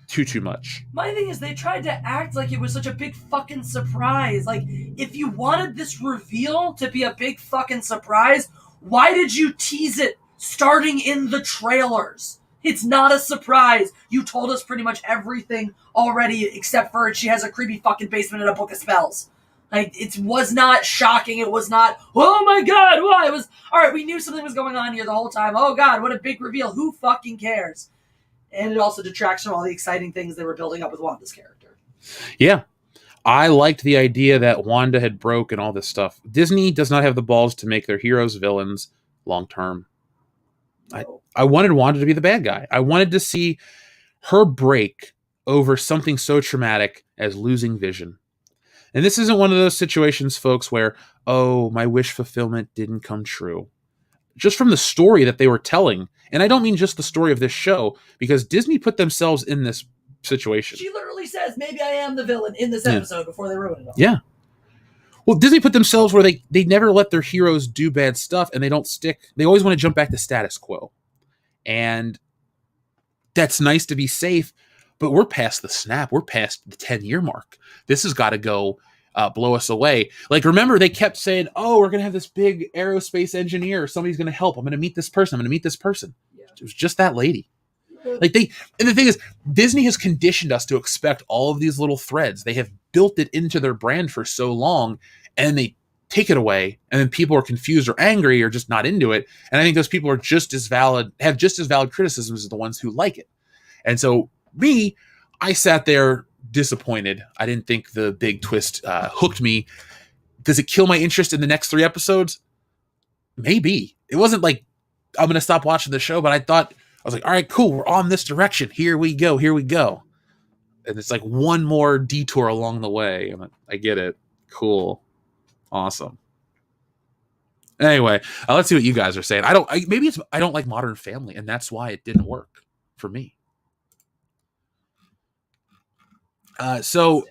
too much. My thing is they tried to act like it was such a big fucking surprise. Like, if you wanted this reveal to be a big fucking surprise, why did you tease it starting in the trailers? It's not a surprise. You told us pretty much everything already except for she has a creepy fucking basement and a book of spells. Like, it was not shocking. It was not, oh my god, why? It was, alright, we knew something was going on here the whole time. Oh god, what a big reveal. Who fucking cares? And it also detracts from all the exciting things they were building up with Wanda's character. Yeah. I liked the idea that Wanda had broke and all this stuff. Disney does not have the balls to make their heroes villains long term. I wanted Wanda to be the bad guy. I wanted to see her break over something so traumatic as losing Vision. And this isn't one of those situations, folks, where, oh, my wish fulfillment didn't come true. Just from the story that they were telling, and I don't mean just the story of this show, because Disney put themselves in this situation. She literally says, maybe I am the villain in this episode before they ruin it all. Yeah. Well, Disney put themselves where they never let their heroes do bad stuff, and they always want to jump back to status quo. And that's nice to be safe, but we're past the snap. We're past the 10-year mark. This has got to go blow us away. Like, remember, they kept saying, oh, we're going to have this big aerospace engineer. Somebody's going to help. I'm going to meet this person. I'm going to meet this person. Yeah. It was just that lady. And the thing is, Disney has conditioned us to expect all of these little threads. They have built it into their brand for so long, and they take it away, and then people are confused or angry or just not into it. And I think those people are have just as valid criticisms as the ones who like it. And so I sat there disappointed. I didn't think the big twist hooked me. Does it kill my interest in the next 3 episodes? Maybe. It wasn't like I'm going to stop watching the show, but I was like, all right, cool. We're on this direction. Here we go. And it's like one more detour along the way. And I get it. Cool. Awesome. Anyway, let's see what you guys are saying. I don't like Modern Family, and that's why it didn't work for me. So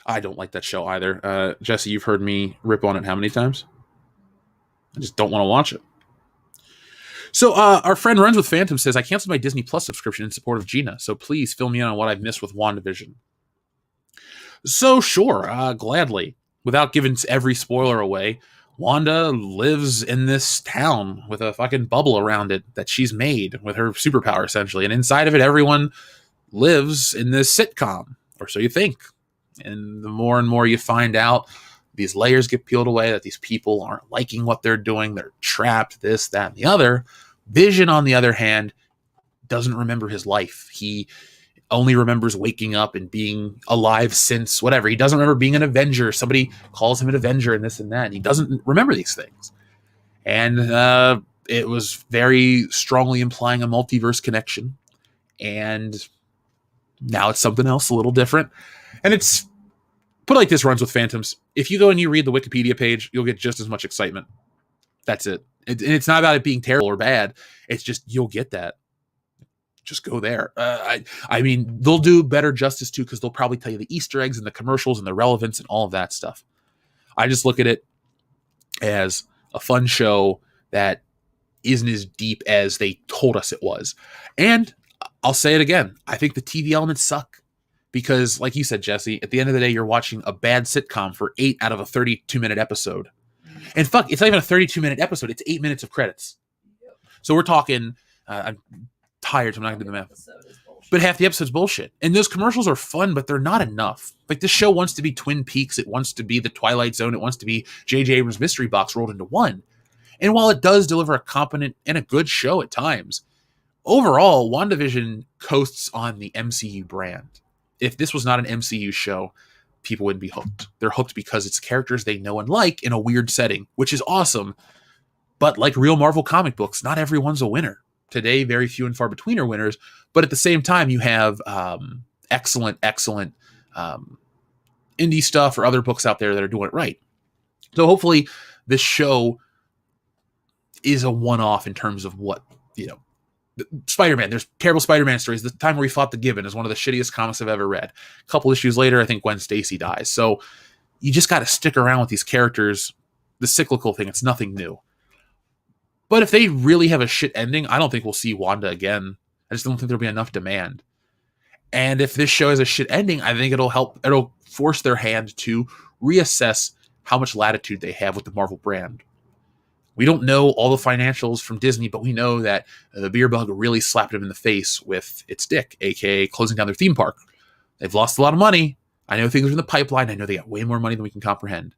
I don't like that show either. Jesse, you've heard me rip on it how many times? I just don't want to watch it. So our friend Runs with Phantom says, I canceled my Disney Plus subscription in support of Gina, so please fill me in on what I've missed with WandaVision. So sure, gladly. Without giving every spoiler away, Wanda lives in this town with a fucking bubble around it that she's made with her superpower, essentially. And inside of it, everyone lives in this sitcom, or so you think. And the more and more you find out, these layers get peeled away, that these people aren't liking what they're doing, they're trapped, this, that, and the other. Vision, on the other hand, doesn't remember his life. He only remembers waking up and being alive since whatever. He doesn't remember being an Avenger. Somebody calls him an Avenger and this and that. And he doesn't remember these things. And it was very strongly implying a multiverse connection. And now it's something else, a little different. And it's put like this, runs with Phantoms. If you go and you read the Wikipedia page, you'll get just as much excitement. That's it. And it's not about it being terrible or bad. It's just, you'll get that. Just go there. I mean, they'll do better justice too, because they'll probably tell you the Easter eggs and the commercials and the relevance and all of that stuff. I just look at it as a fun show that isn't as deep as they told us it was. And I'll say it again. I think the TV elements suck because, like you said, Jesse, at the end of the day, you're watching a bad sitcom for 8 out of a 32-minute episode. And fuck, it's not even a 32-minute episode. It's 8 minutes of credits. So we're talking... I'm tired, so I'm not going to do the math. But half the episode's bullshit. And those commercials are fun, but they're not enough. Like, this show wants to be Twin Peaks. It wants to be The Twilight Zone. It wants to be J.J. Abrams' Mystery Box rolled into one. And while it does deliver a competent and a good show at times, overall, WandaVision coasts on the MCU brand. If this was not an MCU show, people wouldn't be hooked. They're hooked because it's characters they know and like in a weird setting, which is awesome. But like real Marvel comic books, not everyone's a winner. Today, very few and far between are winners, but at the same time, you have excellent indie stuff or other books out there that are doing it right. So hopefully this show is a one-off in terms of what, Spider-Man, there's terrible Spider-Man stories. The time where he fought the Gibbon is one of the shittiest comics I've ever read. A couple issues later, I think Gwen Stacy dies. So you just got to stick around with these characters. The cyclical thing, it's nothing new. But if they really have a shit ending, I don't think we'll see Wanda again. I just don't think there'll be enough demand. And if this show has a shit ending, I think it'll force their hand to reassess how much latitude they have with the Marvel brand. We don't know all the financials from Disney, but we know that the beer bug really slapped them in the face with its dick, aka closing down their theme park. They've lost a lot of money. I know things are in the pipeline. I know they got way more money than we can comprehend.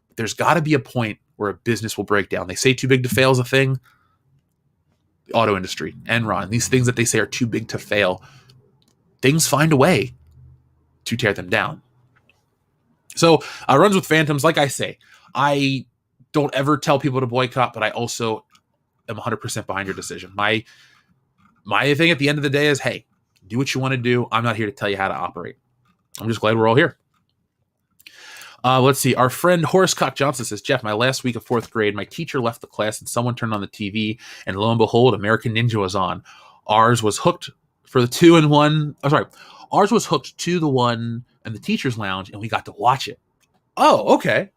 But there's got to be a point where a business will break down. They say too big to fail is a thing. The auto industry, Enron, these things that they say are too big to fail, things find a way to tear them down. So runs with Phantoms, like I say, I don't ever tell people to boycott, but I also am 100% behind your decision. My thing at the end of the day is, hey, do what you want to do. I'm not here to tell you how to operate. I'm just glad we're all here. Let's see. Our friend Horace Cock Johnson says, Jeff, my last week of 4th grade, my teacher left the class and someone turned on the TV and lo and behold, American Ninja was on. Ours was hooked for the 2-in-1. Oh, sorry. Ours was hooked to the one in the teacher's lounge and we got to watch it. Oh, okay.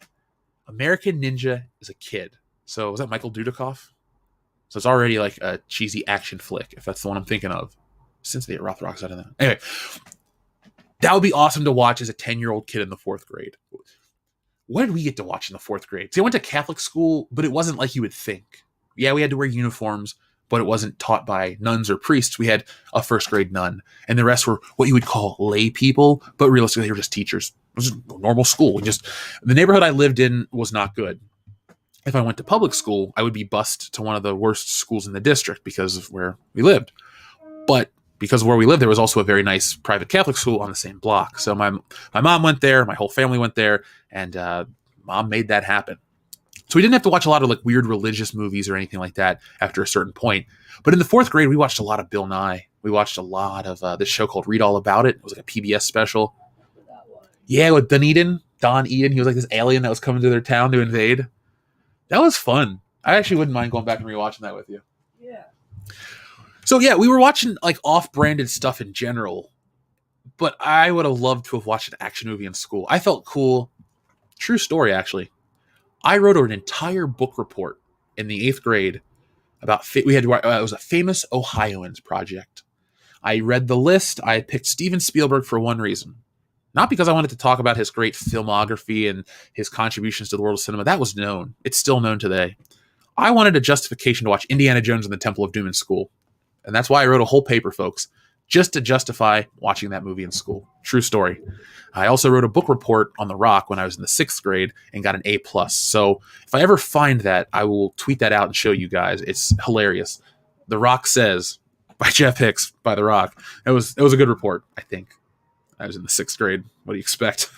American Ninja is a kid. So was that Michael Dudikoff? So it's already like a cheesy action flick, if that's the one I'm thinking of. Cynthia Rothrock's out of that. Anyway, that would be awesome to watch as a 10-year-old kid in the 4th grade. What did we get to watch in the 4th grade? See, I went to Catholic school, but it wasn't like you would think. Yeah, we had to wear uniforms, but it wasn't taught by nuns or priests. We had a 1st grade nun, and the rest were what you would call lay people, but realistically, they were just teachers. It was a normal school. The neighborhood I lived in was not good. If I went to public school, I would be bused to one of the worst schools in the district because of where we lived. But because of where we lived, there was also a very nice private Catholic school on the same block. So my mom went there, my whole family went there, and mom made that happen. So we didn't have to watch a lot of like weird religious movies or anything like that after a certain point. But in the 4th grade, we watched a lot of Bill Nye. We watched a lot of this show called Read All About It. It was like a PBS special. Yeah, with Don Eden. He was like this alien that was coming to their town to invade. That was fun. I actually wouldn't mind going back and rewatching that with you. Yeah. So yeah, we were watching like off-branded stuff in general, but I would have loved to have watched an action movie in school. I felt cool. True story, actually. I wrote an entire book report in the 8th grade about it was a famous Ohioans project. I read the list. I picked Steven Spielberg for one reason. Not because I wanted to talk about his great filmography and his contributions to the world of cinema. That was known. It's still known today. I wanted a justification to watch Indiana Jones and the Temple of Doom in school. And that's why I wrote a whole paper, folks. just to justify watching that movie in school. True story. I also wrote a book report on The Rock when I was in the 6th grade and got an A+. So if I ever find that, I will tweet that out and show you guys. It's hilarious. The Rock Says by Jeff Hicks by The Rock. It was a good report, I think. I was in the 6th grade. What do you expect?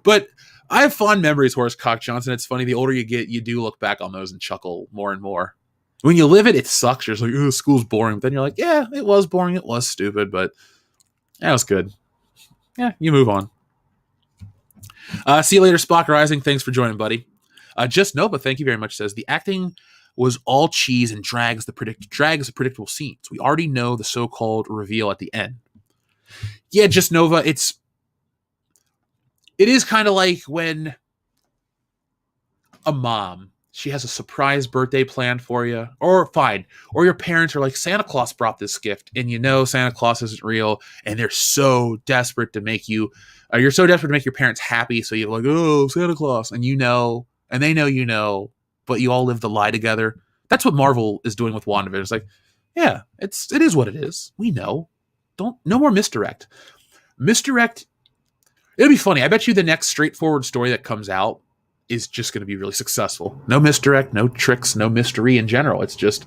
But I have fond memories, Horace Cock Johnson. It's funny, the older you get, you do look back on those and chuckle more and more. When you live it, it sucks. You're just like, oh, school's boring. But then you're like, yeah, it was boring. It was stupid, but that was good. Yeah, you move on. See you later, Spock Rising. Thanks for joining, buddy. Just Nova, thank you very much, says, the acting was all cheese and drags the predictable scenes. We already know the so-called reveal at the end. Yeah, Just Nova, it is kind of like when a mom, she has a surprise birthday planned for you, or your parents are like, Santa Claus brought this gift, and you know Santa Claus isn't real, and they're so desperate to make you're so desperate to make your parents happy, so you're like, oh, Santa Claus, and you know, and they know you know, but you all live the lie together. That's what Marvel is doing with WandaVision. It's like, yeah, it is what it is. We know. No more misdirect. Misdirect, it'll be funny. I bet you the next straightforward story that comes out is just going to be really successful. No misdirect, no tricks, no mystery in general. It's just,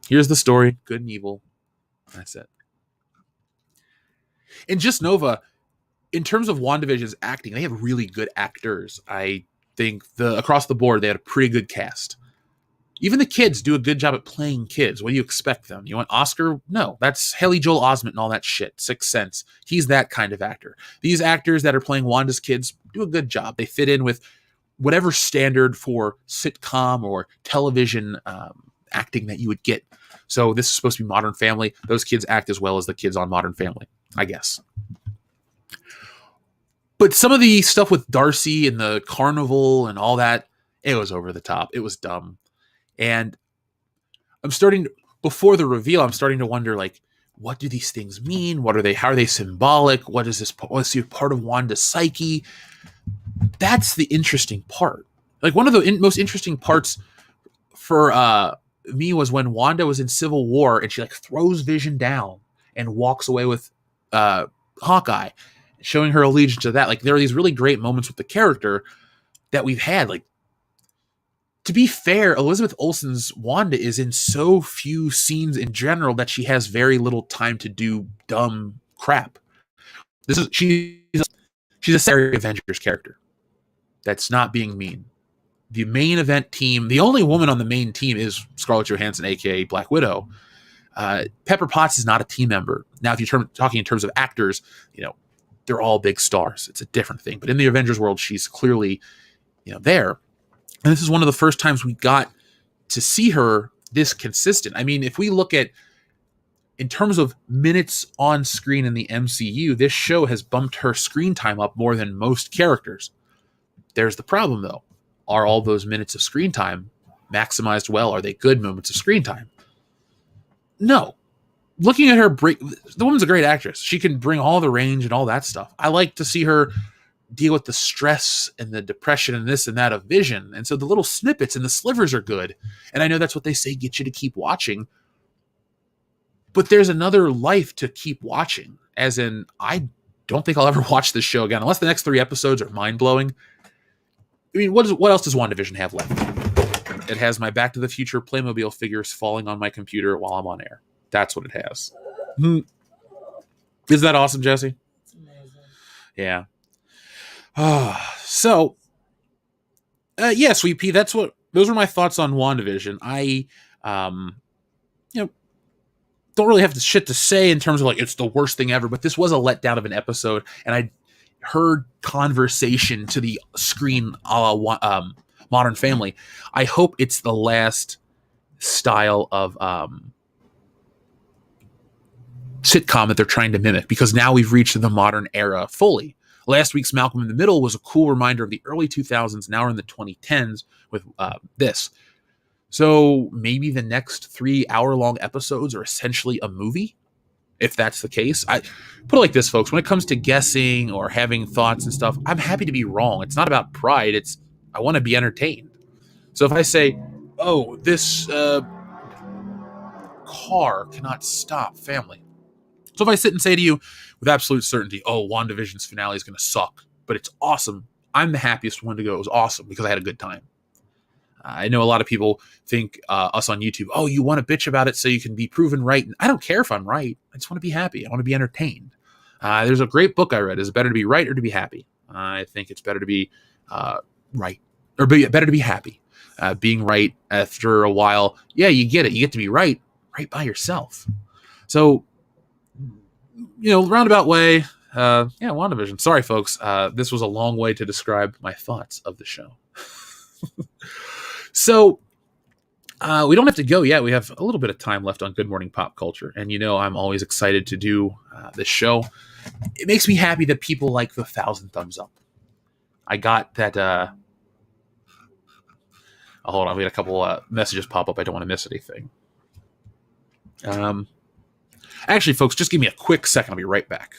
here's the story, good and evil. That's it. And Just Nova, in terms of WandaVision's acting, they have really good actors. I think across the board, they had a pretty good cast. Even the kids do a good job at playing kids. What do you expect them? You want Oscar? No, that's Haley Joel Osment and all that shit. Sixth Sense. He's that kind of actor. These actors that are playing Wanda's kids do a good job. They fit in with whatever standard for sitcom or television acting that you would get. So this is supposed to be Modern Family. Those kids act as well as the kids on Modern Family, I guess. But some of the stuff with Darcy and the carnival and all that, it was over the top. It was dumb. And before the reveal, I'm starting to wonder, like, what do these things mean? What are they? How are they symbolic? What's this part of Wanda's psyche? That's the interesting part. Like, one of the most interesting parts for me was when Wanda was in Civil War and she like throws Vision down and walks away with Hawkeye, showing her allegiance to that. Like, there are these really great moments with the character that we've had. Like, to be fair, Elizabeth Olsen's Wanda is in so few scenes in general that she has very little time to do dumb crap. She's a Sarah Avengers character. That's not being mean. The main event team, the only woman on the main team is Scarlett Johansson, aka Black Widow. Pepper Potts is not a team member. Now, if you're talking in terms of actors, they're all big stars. It's a different thing. But in the Avengers world, she's clearly, there. And this is one of the first times we got to see her this consistent. I mean, if we look at, in terms of minutes on screen in the MCU, this show has bumped her screen time up more than most characters. There's the problem, though. Are all those minutes of screen time maximized well? Are they good moments of screen time? No. Looking at her, the woman's a great actress. She can bring all the range and all that stuff. I like to see her deal with the stress and the depression and this and that of Vision. And so the little snippets and the slivers are good. And I know that's what they say, get you to keep watching. But there's another life to keep watching. As in, I don't think I'll ever watch this show again, unless the next 3 episodes are mind-blowing. I mean, what else does WandaVision have left? It has my Back to the Future Playmobil figures falling on my computer while I'm on air. That's what it has. Isn't that awesome, Jesse? It's amazing. Yeah. So, yeah, Sweet Pea, those were my thoughts on WandaVision. I, don't really have shit to say in terms of like, it's the worst thing ever, but this was a letdown of an episode, and I heard conversation to the screen a la Modern Family. I hope it's the last style of sitcom that they're trying to mimic, because now we've reached the modern era fully. Last week's Malcolm in the Middle was a cool reminder of the early 2000s. Now we're in the 2010s with this. So maybe the next 3-hour-long episodes are essentially a movie, if that's the case. I put it like this, folks. When it comes to guessing or having thoughts and stuff, I'm happy to be wrong. It's not about pride. I want to be entertained. So if I say, oh, this car cannot stop family. So if I sit and say to you with absolute certainty, oh, WandaVision's finale is going to suck, but it's awesome, I'm the happiest one to go. It was awesome because I had a good time. I know a lot of people think us on YouTube, oh, you want to bitch about it so you can be proven right. And I don't care if I'm right. I just want to be happy. I want to be entertained. There's a great book I read. Is it better to be right or to be happy? I think it's better to be right, or better to be happy. Being right after a while, yeah, you get it. You get to be right by yourself. So, roundabout way, WandaVision. Sorry, folks. This was a long way to describe my thoughts of the show. So, we don't have to go yet. We have a little bit of time left on Good Morning Pop Culture. And I'm always excited to do this show. It makes me happy that people like the 1,000 thumbs up. I got that. Hold on. We had a couple messages pop up. I don't want to miss anything. Actually, folks, just give me a quick second. I'll be right back.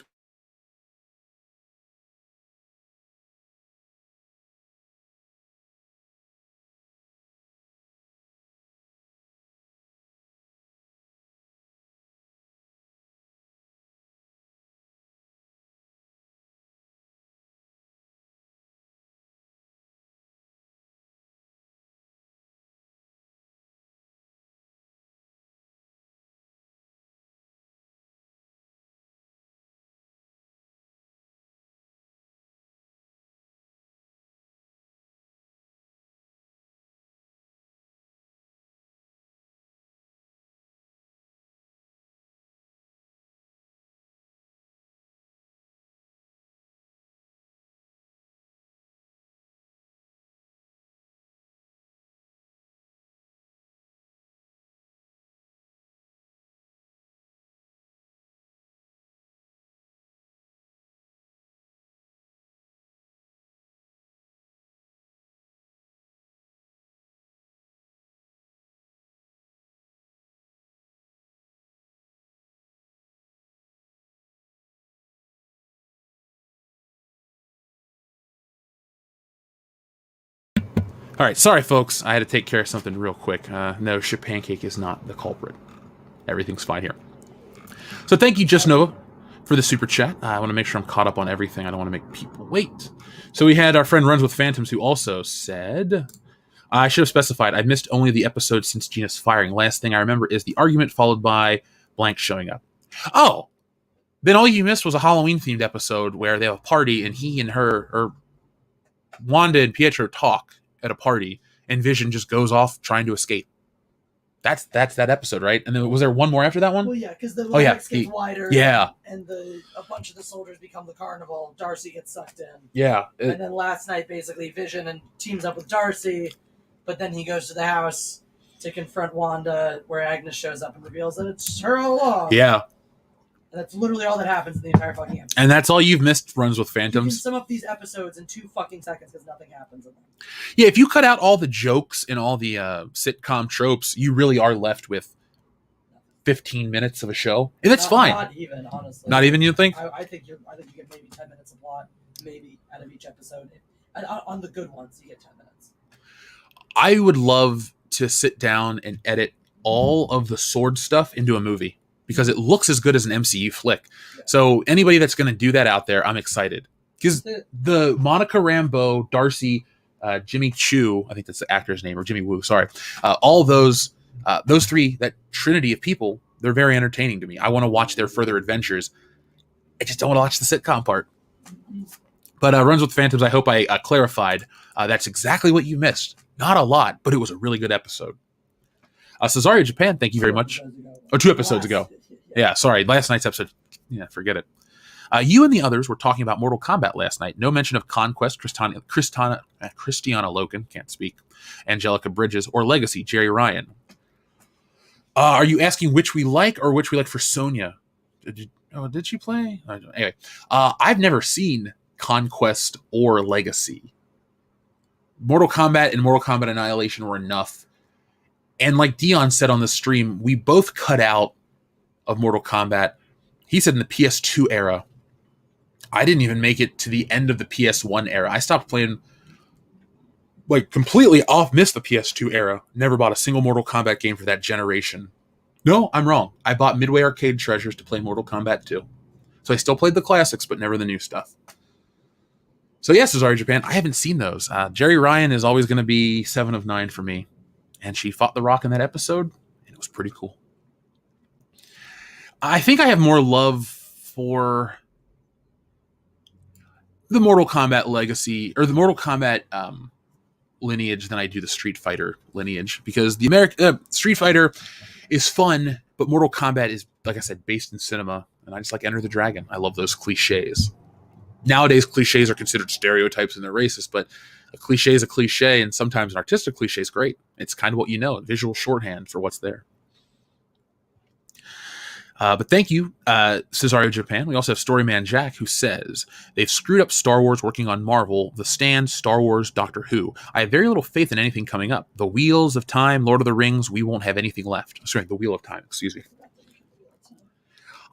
All right, sorry, folks. I had to take care of something real quick. No, Ship Pancake is not the culprit. Everything's fine here. So thank you, Just Nova, for the super chat. I want to make sure I'm caught up on everything. I don't want to make people wait. So we had our friend Runs with Phantoms, who also said, I should have specified, I missed only the episode since Gina's firing. Last thing I remember is the argument followed by blank showing up. Oh, then all you missed was a Halloween-themed episode where they have a party and he and her, or Wanda and Pietro talk at a party, and Vision just goes off trying to escape. That's that episode, right? And then was there one more after that one? Well, yeah, because the Lex gets wider. Yeah. And a bunch of the soldiers become the carnival. Darcy gets sucked in. Yeah. And then last night, basically, Vision teams up with Darcy, but then he goes to the house to confront Wanda, where Agnes shows up and reveals that it's her all along. Yeah. And that's literally all that happens in the entire fucking episode. And that's all you've missed, Runs with Phantoms? You can sum up these episodes in 2 fucking seconds because nothing happens in them. Yeah, if you cut out all the jokes and all the sitcom tropes, you really are left with 15 minutes of a show. And that's fine. Not even, honestly. Not even, you think? I think you get maybe 10 minutes of plot, maybe, out of each episode. On the good ones, you get 10 minutes. I would love to sit down and edit all of the sword stuff into a movie, because it looks as good as an MCU flick. Yeah. So anybody that's going to do that out there, I'm excited. Because the Monica Rambeau, Darcy, Jimmy Chu, I think that's the actor's name, or Jimmy Woo, sorry. All those three, that trinity of people, they're very entertaining to me. I want to watch their further adventures. I just don't want to watch the sitcom part. But Runs with Phantoms, I hope I clarified. That's exactly what you missed. Not a lot, but it was a really good episode. Cesario Japan, thank you very much. 2 episodes ago. Yeah, sorry. Last night's episode. Yeah, forget it. You and the others were talking about Mortal Kombat last night. No mention of Conquest, Christiana Loken, can't speak, Angelica Bridges, or Legacy, Jerry Ryan. Are you asking which we like or which we like for Sonya? Did she play? Anyway, I've never seen Conquest or Legacy. Mortal Kombat and Mortal Kombat Annihilation were enough. And like Dion said on the stream, we both cut out of Mortal Kombat. He said in the PS2 era. I didn't even make it to the end of the PS1 era. I stopped playing, like, completely missed the PS2 era. Never bought a single Mortal Kombat game for that generation. No, I'm wrong. I bought Midway Arcade Treasures to play Mortal Kombat 2. So I still played the classics, but never the new stuff. So yes, Cesare Japan, I haven't seen those. Jerry Ryan is always going to be 7 of 9 for me. And she fought The Rock in that episode, and it was pretty cool. I think I have more love for the Mortal Kombat legacy, or the Mortal Kombat lineage, than I do the Street Fighter lineage, because the Street Fighter is fun, but Mortal Kombat is, like I said, based in cinema, and I just like Enter the Dragon. I love those cliches. Nowadays, cliches are considered stereotypes and they're racist, but a cliche is a cliche, and sometimes an artistic cliche is great. It's kind of what you know, visual shorthand for what's there. But thank you, Cesario Japan. We also have Storyman Jack, who says, they've screwed up Star Wars working on Marvel, The Stand, Star Wars, Doctor Who. I have very little faith in anything coming up. The Wheels of Time, Lord of the Rings, we won't have anything left. Sorry, The Wheel of Time, excuse me.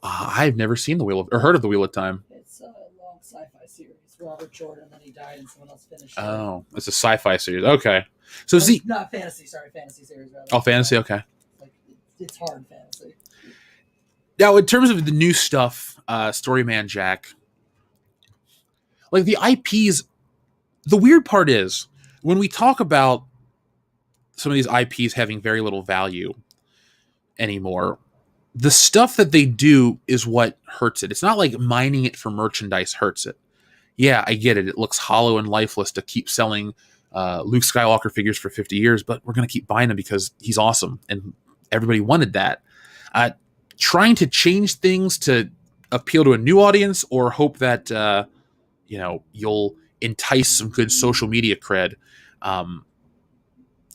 I've never seen or heard of The Wheel of Time. It's a long sci-fi series. Robert Jordan, then he died and someone else finished it. Oh, it's a sci-fi series. Okay. So not fantasy, sorry, fantasy series rather. Oh, fantasy, okay. Like, it's hard fantasy. Now, in terms of the new stuff, Storyman Jack, like the IPs, the weird part is when we talk about some of these IPs having very little value anymore, the stuff that they do is what hurts it. It's not like mining it for merchandise hurts it. Yeah, I get it. It looks hollow and lifeless to keep selling Luke Skywalker figures for 50 years, but we're going to keep buying them because he's awesome and everybody wanted that. Trying to change things to appeal to a new audience or hope that you'll entice some good social media cred.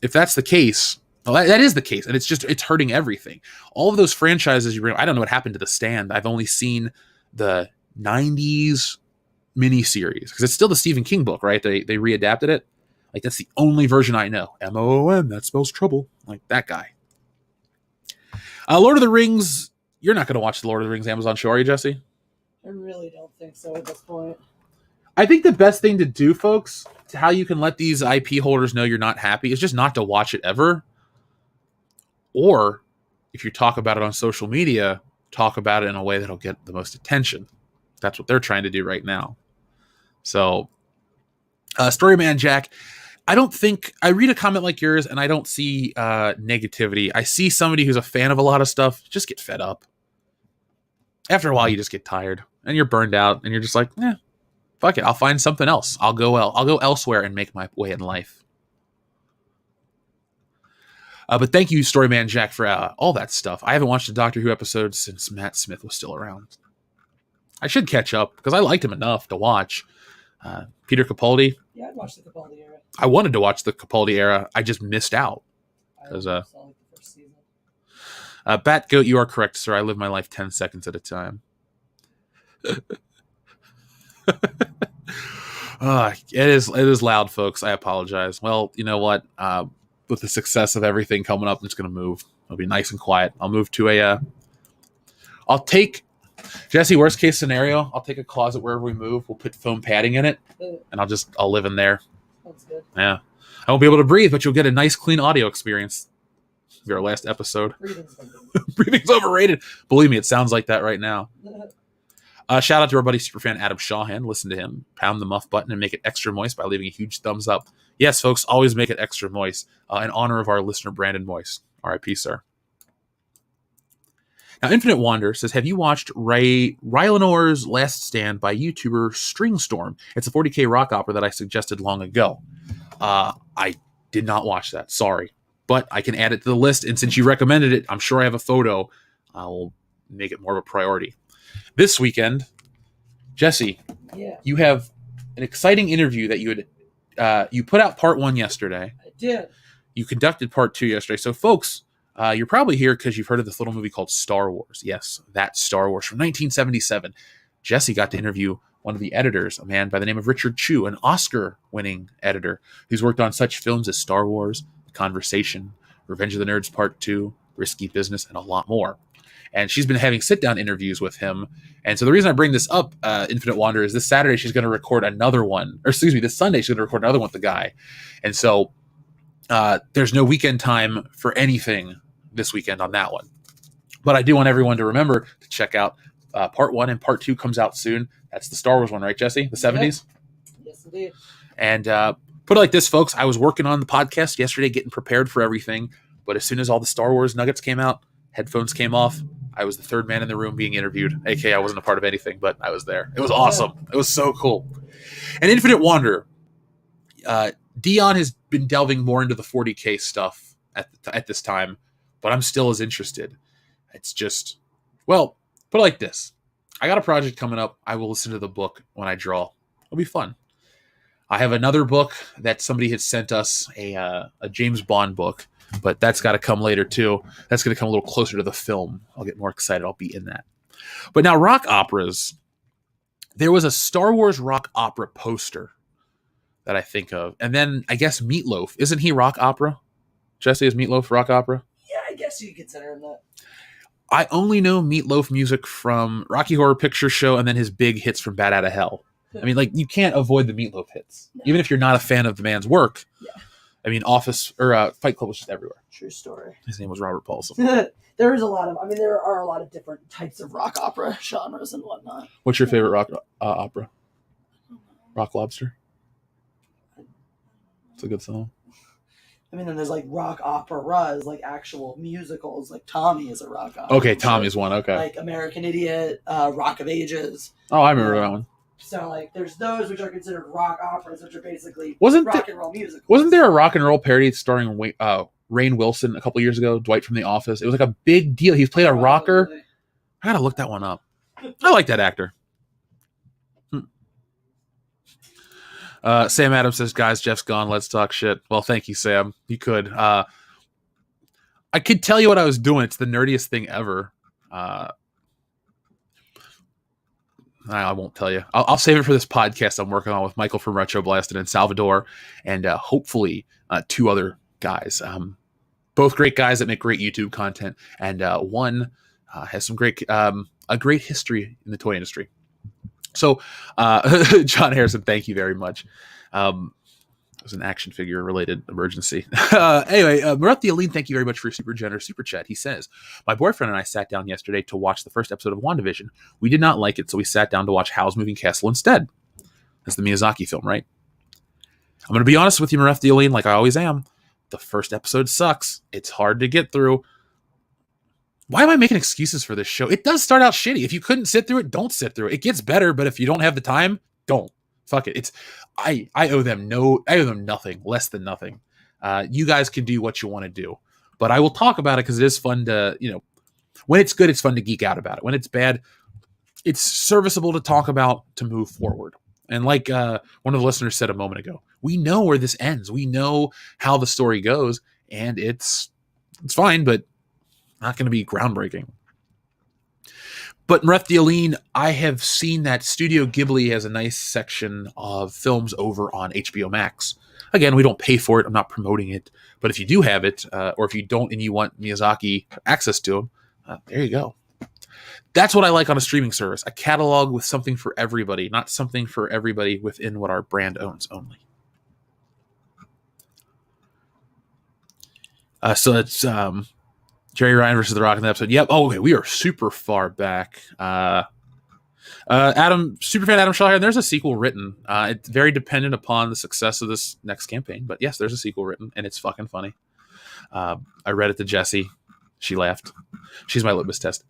If that's the case, well, that is the case, and it's hurting everything. All of those franchises I don't know what happened to The Stand. I've only seen the 90s miniseries because it's still the Stephen King book, right? They readapted it. Like that's the only version I know. MOOM, that spells trouble. Like that guy. Lord of the Rings, you're not going to watch the Lord of the Rings Amazon show, are you, Jesse? I really don't think so at this point. I think the best thing to do, folks, to how you can let these IP holders know you're not happy is just not to watch it ever. Or if you talk about it on social media, talk about it in a way that'll get the most attention. That's what they're trying to do right now. So, Storyman Jack, I don't think I read a comment like yours and I don't see negativity. I see somebody who's a fan of a lot of stuff just get fed up. After a while, you just get tired and you're burned out and you're just like, fuck it. I'll find something else. I'll go elsewhere and make my way in life. But thank you, Storyman Jack, for all that stuff. I haven't watched a Doctor Who episode since Matt Smith was still around. I should catch up because I liked him enough to watch. Peter Capaldi. Yeah, I'd watch the Capaldi era. I wanted to watch the Capaldi era. I just missed out. I saw like the first season. Bat Goat, you are correct, sir. I live my life 10 seconds at a time. It is loud, folks. I apologize. Well, you know what? With the success of everything coming up, I'm just going to move. It'll be nice and quiet. I'll move to I'll take, Jesse, worst case scenario, I'll take a closet wherever we move. We'll put foam padding in it, and I'll live in there. That's good. Yeah. I won't be able to breathe, but you'll get a nice, clean audio experience. Our last episode. Breathing's overrated. Believe me, it sounds like that right now. Shout out to our buddy Superfan Adam Shawhan. Listen to him. Pound the muff button and make it extra moist by leaving a huge thumbs up. Yes, folks, always make it extra moist in honor of our listener, Brandon Moist. R.I.P., sir. Now, Infinite Wander says, have you watched Rylanor's Last Stand by YouTuber Stringstorm? It's a 40K rock opera that I suggested long ago. I did not watch that. Sorry. But I can add it to the list, and since you recommended it, I'm sure I have a photo. I'll make it more of a priority. This weekend, Jesse, you have an exciting interview that you put out part 1 yesterday. I did. You conducted part 2 yesterday. So, folks, you're probably here because you've heard of this little movie called Star Wars. Yes, that's Star Wars from 1977. Jesse got to interview one of the editors, a man by the name of Richard Chu, an Oscar-winning editor who's worked on such films as Star Wars, The Conversation, Revenge of the Nerds Part 2, Risky Business, and a lot more. And she's been having sit-down interviews with him. And so the reason I bring this up, Infinite Wander, is this Saturday she's going to record another one. Or excuse me, this Sunday she's going to record another one with the guy. And so there's no weekend time for anything this weekend on that one. But I do want everyone to remember to check out part 1, and part 2 comes out soon. That's the Star Wars one, right, Jesse? The 70s? Yes, indeed. And put it like this, folks. I was working on the podcast yesterday, getting prepared for everything. But as soon as all the Star Wars nuggets came out, headphones came off, I was the third man in the room being interviewed. AKA, I wasn't a part of anything, but I was there. It was awesome. It was so cool. And Infinite Wanderer. Dion has been delving more into the 40K stuff at this time, but I'm still as interested. It's just, well, put it like this. I got a project coming up. I will listen to the book when I draw. It'll be fun. I have another book that somebody had sent us, a James Bond book, but that's got to come later too. That's going to come a little closer to the film. I'll get more excited. I'll be in that. But now rock operas. There was a Star Wars rock opera poster that I think of. And then I guess Meatloaf. Isn't he rock opera? Jesse, is Meatloaf rock opera? Yeah, I guess you could consider him that. I only know Meatloaf music from Rocky Horror Picture Show and then his big hits from Bat Out of Hell. I mean, like, you can't avoid the Meatloaf hits. No. Even if you're not a fan of the man's work. Yeah. I mean, Office or Fight Club was just everywhere. True story. His name was Robert Paulson. There are a lot of different types of rock opera genres and whatnot. What's your favorite rock opera? Rock Lobster? It's a good song. I mean, then there's like rock operas, like actual musicals. Like Tommy is a rock opera. Okay, Tommy's one. Okay. Like American Idiot, Rock of Ages. Oh, I remember that one. So, like, there's those which are considered rock operas, which are basically rock and roll musicals. Wasn't there a rock and roll parody starring Rainn Wilson a couple years ago, Dwight from The Office? It was like a big deal. He's played a rocker. I gotta look that one up. I like that actor. Sam Adams says, guys, Jeff's gone. Let's talk shit. Well, thank you, Sam. You could. I could tell you what I was doing. It's the nerdiest thing ever. I won't tell you. I'll save it for this podcast I'm working on with Michael from Retro Blasted and Salvador, and hopefully 2 other guys. Both great guys that make great YouTube content, and one has some a great history in the toy industry. So, John Harrison, thank you very much. It was an action figure related emergency. Anyway, Murat the Aline, thank you very much for your super generous super chat. He says, my boyfriend and I sat down yesterday to watch the first episode of WandaVision. We did not like it, so we sat down to watch Howl's Moving Castle instead. That's the Miyazaki film, right? I'm going to be honest with you, Murat the Aline, like I always am. The first episode sucks. It's hard to get through. Why am I making excuses for this show? It does start out shitty. If you couldn't sit through it, don't sit through it. It gets better, but if you don't have the time, don't. Fuck it. I owe them nothing, less than nothing. You guys can do what you want to do, but I will talk about it because it is fun to, when it's good, it's fun to geek out about it. When it's bad, it's serviceable to talk about to move forward. And like one of the listeners said a moment ago, we know where this ends. We know how the story goes, and it's fine, but not going to be groundbreaking. But Murat the Aline, I have seen that Studio Ghibli has a nice section of films over on HBO Max. Again, we don't pay for it. I'm not promoting it. But if you do have it, or if you don't and you want Miyazaki access to him, there you go. That's what I like on a streaming service. A catalog with something for everybody, not something for everybody within what our brand owns only. So it's Jerry Ryan versus The Rock in the episode. Yep. Oh, okay. We are super far back. Superfan Adam Shaw here. There's a sequel written. It's very dependent upon the success of this next campaign. But yes, there's a sequel written, and it's fucking funny. I read it to Jessie. She laughed. She's my litmus test.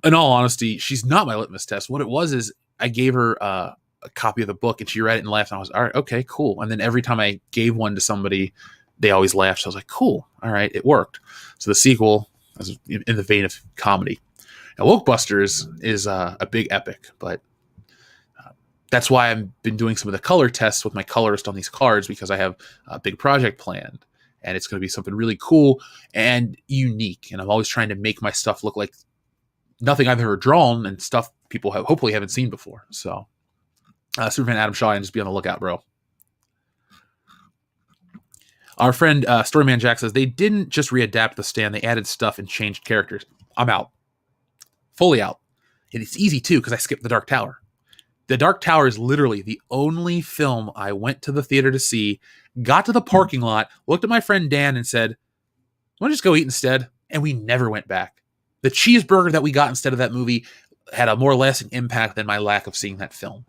In all honesty, she's not my litmus test. What it was is I gave her a copy of the book, and she read it and laughed. And I was, all right, okay, cool. And then every time I gave one to somebody, they always laughed. So I was like, cool. All right, it worked. So the sequel is in the vein of comedy. Now, Wokebusters is a big epic, but that's why I've been doing some of the color tests with my colorist on these cards, because I have a big project planned, and it's going to be something really cool and unique. And I'm always trying to make my stuff look like nothing I've ever drawn and stuff people hopefully haven't seen before. So, Superfan Adam Shaw, and just be on the lookout, bro. Our friend Storyman Jack says they didn't just readapt The Stand; they added stuff and changed characters. I'm out, fully out. And it's easy too because I skipped The Dark Tower. The Dark Tower is literally the only film I went to the theater to see. Got to the parking lot, looked at my friend Dan, and said, "Want to just go eat instead?" And we never went back. The cheeseburger that we got instead of that movie had a more lasting impact than my lack of seeing that film.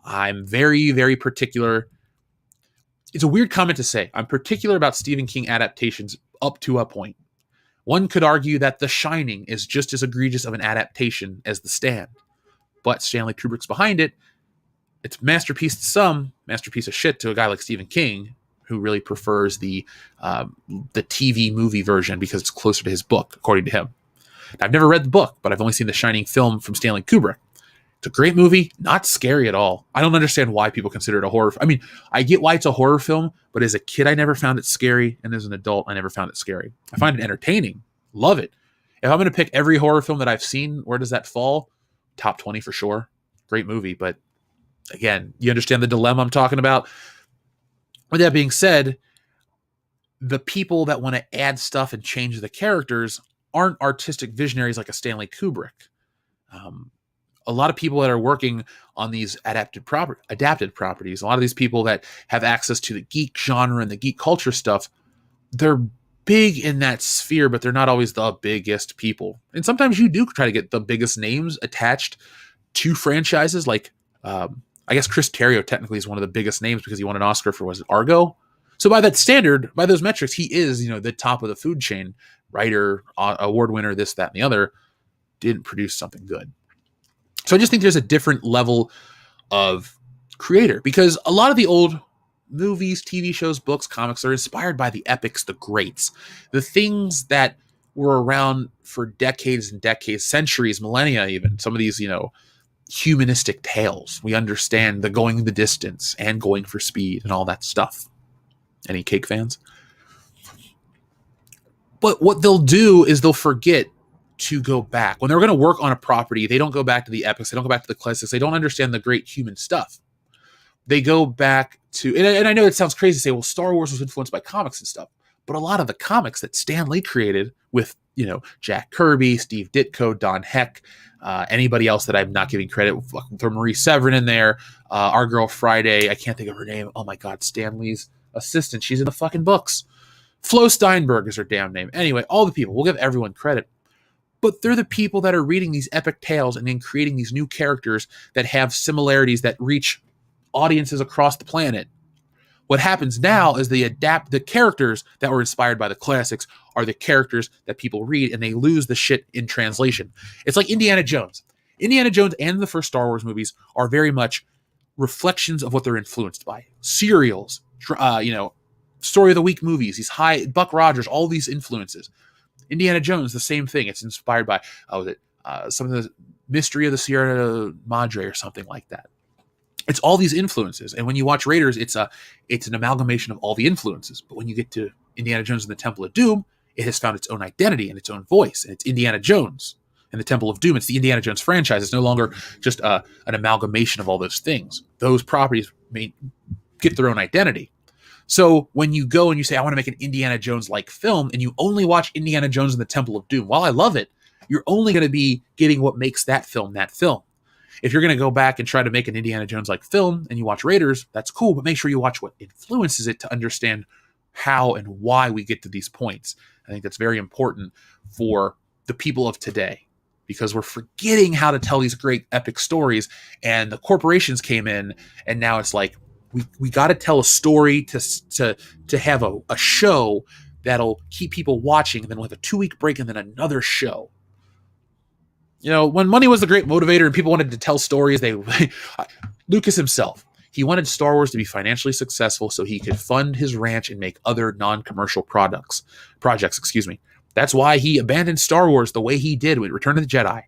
I'm very, very particular. It's a weird comment to say. I'm particular about Stephen King adaptations up to a point. One could argue that The Shining is just as egregious of an adaptation as The Stand. But Stanley Kubrick's behind it. It's masterpiece to some, masterpiece of shit to a guy like Stephen King, who really prefers the TV movie version because it's closer to his book, according to him. I've never read the book, but I've only seen The Shining film from Stanley Kubrick. It's a great movie, not scary at all. I don't understand why people consider it a horror. I mean, I get why it's a horror film, but as a kid, I never found it scary, and as an adult, I never found it scary. I find it entertaining. Love it. If I'm going to pick every horror film that I've seen, where does that fall? Top 20 for sure. Great movie, but again, you understand the dilemma I'm talking about? With that being said, the people that want to add stuff and change the characters aren't artistic visionaries like a Stanley Kubrick. A lot of people that are working on these adapted properties, a lot of these people that have access to the geek genre and the geek culture stuff, they're big in that sphere, but they're not always the biggest people. And sometimes you do try to get the biggest names attached to franchises. Like, I guess Chris Terrio technically is one of the biggest names because he won an Oscar for, was it Argo? So by that standard, by those metrics, he is, the top of the food chain. Writer, award winner, this, that, and the other. Didn't produce something good. So I just think there's a different level of creator, because a lot of the old movies, TV shows, books, comics are inspired by the epics, the greats, the things that were around for decades and decades, centuries, millennia even. Some of these, humanistic tales. We understand the going the distance and going for speed and all that stuff. Any Cake fans? But what they'll do is they'll forget to go back. When they're going to work on a property, they don't go back to the epics. They don't go back to the classics. They don't understand the great human stuff. They go back to, and I know it sounds crazy to say, well, Star Wars was influenced by comics and stuff, but a lot of the comics that Stan Lee created with, Jack Kirby, Steve Ditko, Don Heck, anybody else that I'm not giving credit, throw Marie Severin in there, our girl Friday, I can't think of her name. Oh my God, Stan Lee's assistant. She's in the fucking books. Flo Steinberg is her damn name. Anyway, all the people, we'll give everyone credit. But they're the people that are reading these epic tales and then creating these new characters that have similarities that reach audiences across the planet. What happens now is they adapt the characters that were inspired by the classics are the characters that people read, and they lose the shit in translation. It's like Indiana Jones. Indiana Jones and the first Star Wars movies are very much reflections of what they're influenced by. Serials, Story of the Week movies, these Buck Rogers, all these influences. Indiana Jones, the same thing. It's inspired by some of the Mystery of the Sierra Madre or something like that. It's all these influences. And when you watch Raiders, it's an amalgamation of all the influences. But when you get to Indiana Jones and the Temple of Doom, it has found its own identity and its own voice. And it's Indiana Jones and the Temple of Doom. It's the Indiana Jones franchise. It's no longer just an amalgamation of all those things. Those properties may get their own identity. So when you go and you say, I want to make an Indiana Jones-like film, and you only watch Indiana Jones and the Temple of Doom, while I love it, you're only going to be getting what makes that film that film. If you're going to go back and try to make an Indiana Jones-like film and you watch Raiders, that's cool, but make sure you watch what influences it to understand how and why we get to these points. I think that's very important for the people of today, because we're forgetting how to tell these great epic stories, and the corporations came in, and now it's like, we got to tell a story to have a show that'll keep people watching, and then we'll have a 2-week break and then another show. When money was the great motivator and people wanted to tell stories, Lucas himself, he wanted Star Wars to be financially successful so he could fund his ranch and make other non-commercial projects. That's why he abandoned Star Wars the way he did with Return of the Jedi.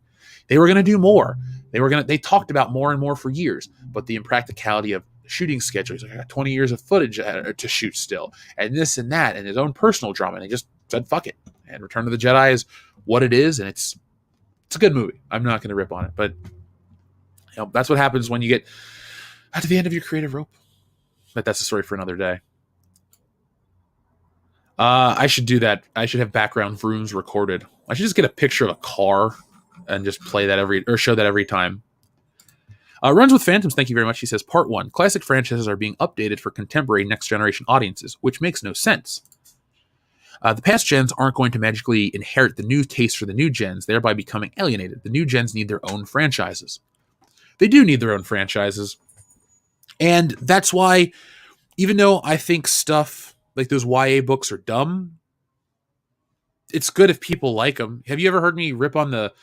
They were going to do more. They talked about more and more for years, but the impracticality of shooting schedules, I got 20 years of footage to shoot still, and this and that, and his own personal drama, and they just said, fuck it. And Return of the Jedi is what it is, and it's a good movie. I'm not going to rip on it, but that's what happens when you get to the end of your creative rope. But that's a story for another day. I should do that. I should have background rooms recorded. I should just get a picture of a car and just play that show that every time. Runs with Phantoms, thank you very much. He says, Part 1, classic franchises are being updated for contemporary next-generation audiences, which makes no sense. The past gens aren't going to magically inherit the new taste for the new gens, thereby becoming alienated. The new gens need their own franchises. They do need their own franchises. And that's why, even though I think stuff like those YA books are dumb, it's good if people like them. Have you ever heard me rip on the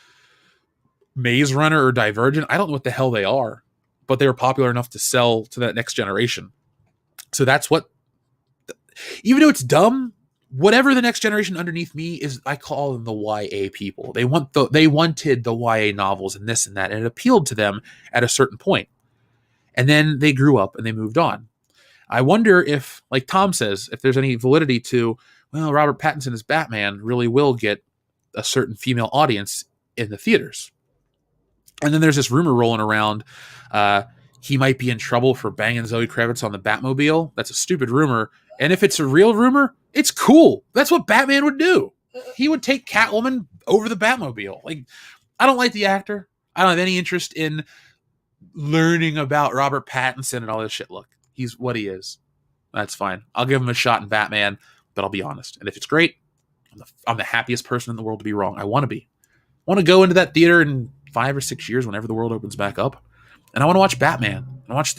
Maze Runner or Divergent? I don't know what the hell they are, but they were popular enough to sell to that next generation. So that's what, even though it's dumb, whatever the next generation underneath me is, I call them the YA people. They wanted the YA novels and this and that, and it appealed to them at a certain point. And then they grew up and they moved on. I wonder if, like Tom says, if there's any validity to, well, Robert Pattinson as Batman really will get a certain female audience in the theaters. And then there's this rumor rolling around. He might be in trouble for banging Zoe Kravitz on the Batmobile. That's a stupid rumor. And if it's a real rumor, it's cool. That's what Batman would do. He would take Catwoman over the Batmobile. Like, I don't like the actor. I don't have any interest in learning about Robert Pattinson and all this shit. Look, he's what he is. That's fine. I'll give him a shot in Batman, but I'll be honest. And if it's great, I'm the happiest person in the world to be wrong. I want to be. I want to go into that theater in 5 or 6 years whenever the world opens back up. And I want to watch Batman. I watch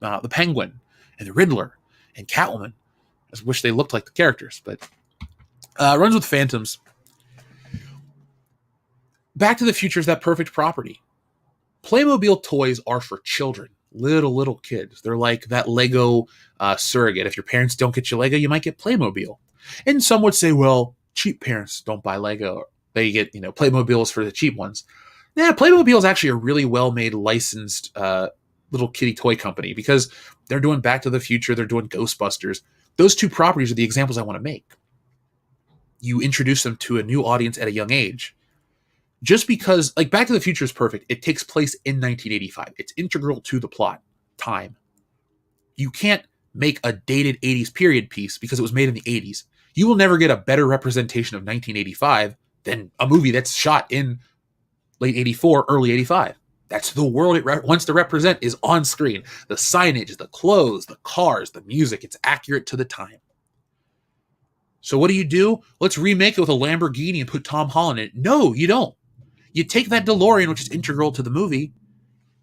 the Penguin and the Riddler and Catwoman. I just wish they looked like the characters, but runs with Phantoms. Back to the Future is that perfect property. Playmobil toys are for children, little kids. They're like that Lego surrogate. If your parents don't get you Lego, you might get Playmobil. And some would say, well, cheap parents don't buy Lego. They get, Playmobiles for the cheap ones. Yeah, Playmobil is actually a really well-made, licensed little kitty toy company because they're doing Back to the Future, they're doing Ghostbusters. Those two properties are the examples I want to make. You introduce them to a new audience at a young age. Just because, like, Back to the Future is perfect. It takes place in 1985. It's integral to the plot. Time. You can't make a dated 80s period piece because it was made in the 80s. You will never get a better representation of 1985 than a movie that's shot in late 84, early 85. That's the world it wants to represent is on screen. The signage, the clothes, the cars, the music, it's accurate to the time. So what do? Let's remake it with a Lamborghini and put Tom Holland in it. No, you don't. You take that DeLorean, which is integral to the movie,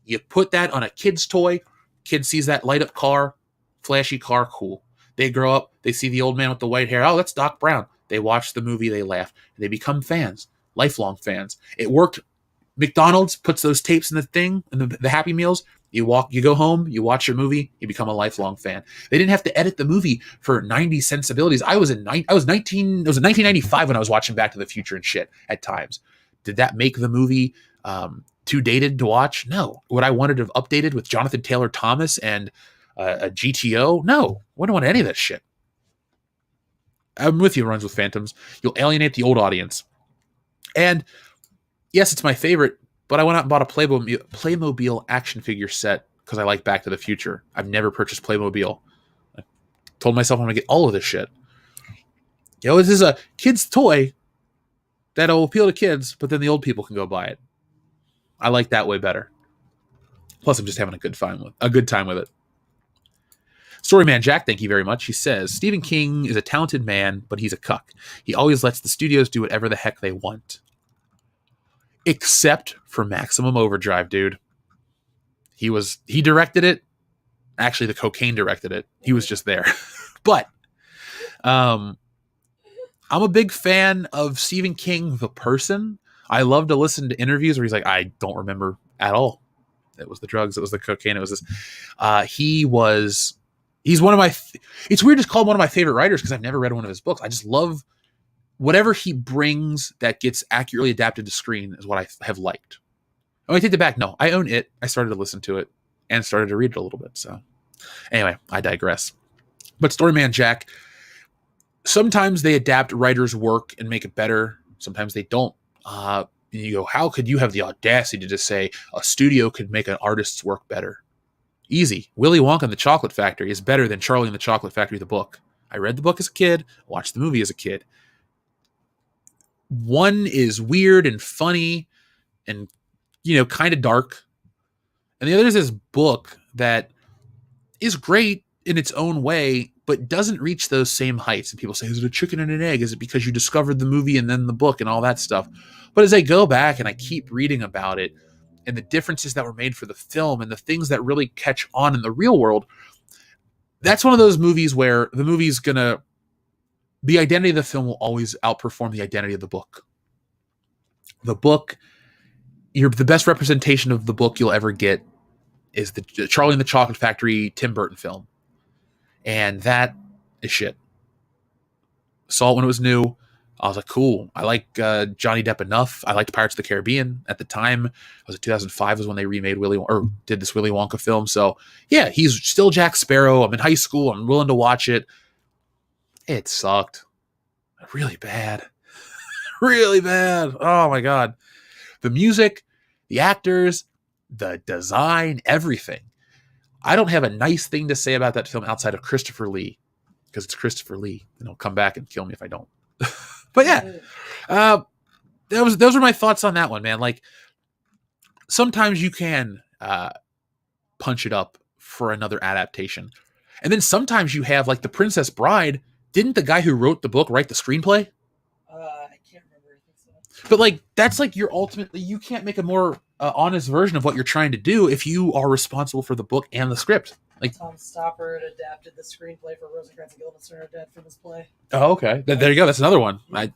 you put that on a kid's toy, kid sees that light up car, flashy car, cool. They grow up, they see the old man with the white hair, oh, that's Doc Brown. They watch the movie, they laugh, they become fans, lifelong fans. It worked. McDonald's puts those tapes in the thing, in the Happy Meals. You go home, you watch your movie, you become a lifelong fan. They didn't have to edit the movie for 90s sensibilities. It was 1995 when I was watching Back to the Future and shit at times. Did that make the movie too dated to watch? No. Would I wanted to have updated with Jonathan Taylor Thomas and a GTO? No. Wouldn't want any of that shit. I'm with you, Runs with Phantoms. You'll alienate the old audience. And yes, it's my favorite, but I went out and bought a Playmobil action figure set because I like Back to the Future. I've never purchased Playmobil. I told myself I'm going to get all of this shit. This is a kid's toy that'll appeal to kids, but then the old people can go buy it. I like that way better. Plus, I'm just having a good time with it. Storyman Jack, thank you very much. He says, Stephen King is a talented man, but he's a cuck. He always lets the studios do whatever the heck they want. Except for Maximum Overdrive, dude. He directed it. Actually, the cocaine directed it. He was just there. But I'm a big fan of Stephen King, the person. I love to listen to interviews where he's like, I don't remember at all. It was the drugs. It was the cocaine. It was this. He's one of my, it's weird to call him one of my favorite writers because I've never read one of his books. I just love whatever he brings that gets accurately adapted to screen is what I have liked. Oh, I take it back. No, I own it. I started to listen to it and started to read it a little bit. So anyway, I digress. But Storyman Jack, sometimes they adapt writers' work and make it better. Sometimes they don't. You go, how could you have the audacity to just say a studio could make an artist's work better? Easy. Willy Wonka and the Chocolate Factory is better than Charlie and the Chocolate Factory, the book. I read the book as a kid, watched the movie as a kid. One is weird and funny and, kind of dark. And the other is this book that is great in its own way, but doesn't reach those same heights. And people say, is it a chicken and an egg? Is it because you discovered the movie and then the book and all that stuff? But as I go back and I keep reading about it and the differences that were made for the film and the things that really catch on in the real world, that's one of those movies where the identity of the film will always outperform the identity of the book. The book, the best representation of the book you'll ever get is the Charlie and the Chocolate Factory Tim Burton film. And that is shit. Saw it when it was new. I was like, cool. I like Johnny Depp enough. I liked Pirates of the Caribbean at the time. It was 2005 was when they remade did this Willy Wonka film. So yeah, he's still Jack Sparrow. I'm in high school. I'm willing to watch it. It sucked. Really bad. Really bad. Oh my God. The music, the actors, the design, everything. I don't have a nice thing to say about that film outside of Christopher Lee, because it's Christopher Lee, and he'll come back and kill me if I don't. But yeah, those are my thoughts on that one, man. Like, sometimes you can punch it up for another adaptation, and then sometimes you have, like, The Princess Bride. Didn't the guy who wrote the book write the screenplay? I can't remember. I think so. But like, that's like you can't make a more honest version of what you're trying to do if you are responsible for the book and the script. Like, Tom Stoppard adapted the screenplay for Rosencrantz and Guildenstern are Dead from this play. Oh, okay. There you go. That's another one. I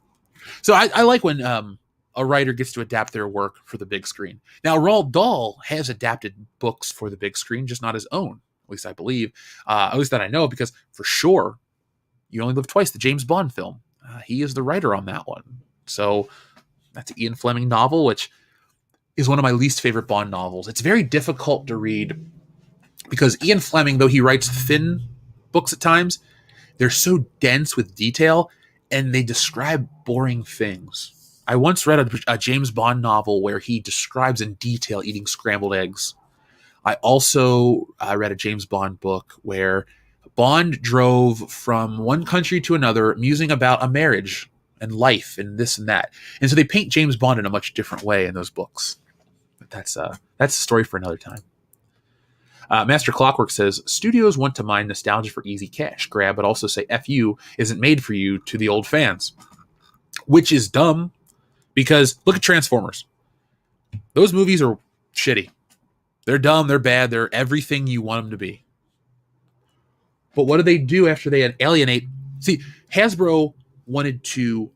like when a writer gets to adapt their work for the big screen. Now, Roald Dahl has adapted books for the big screen, just not his own. At least I believe. At least that I know, because for sure, You Only Live Twice, the James Bond film, he is the writer on that one. So that's an Ian Fleming novel, which is one of my least favorite Bond novels. It's very difficult to read because Ian Fleming, though he writes thin books at times, they're so dense with detail and they describe boring things. I once read a James Bond novel where he describes in detail eating scrambled eggs. I also read a James Bond book where Bond drove from one country to another musing about a marriage and life and this and that. And so they paint James Bond in a much different way in those books. But that's a story for another time. Master Clockwork says, studios want to mine nostalgia for easy cash grab, but also say F you isn't made for you to the old fans. Which is dumb, because look at Transformers. Those movies are shitty. They're dumb, they're bad, they're everything you want them to be. But what do they do after they alienate? See, Hasbro wanted to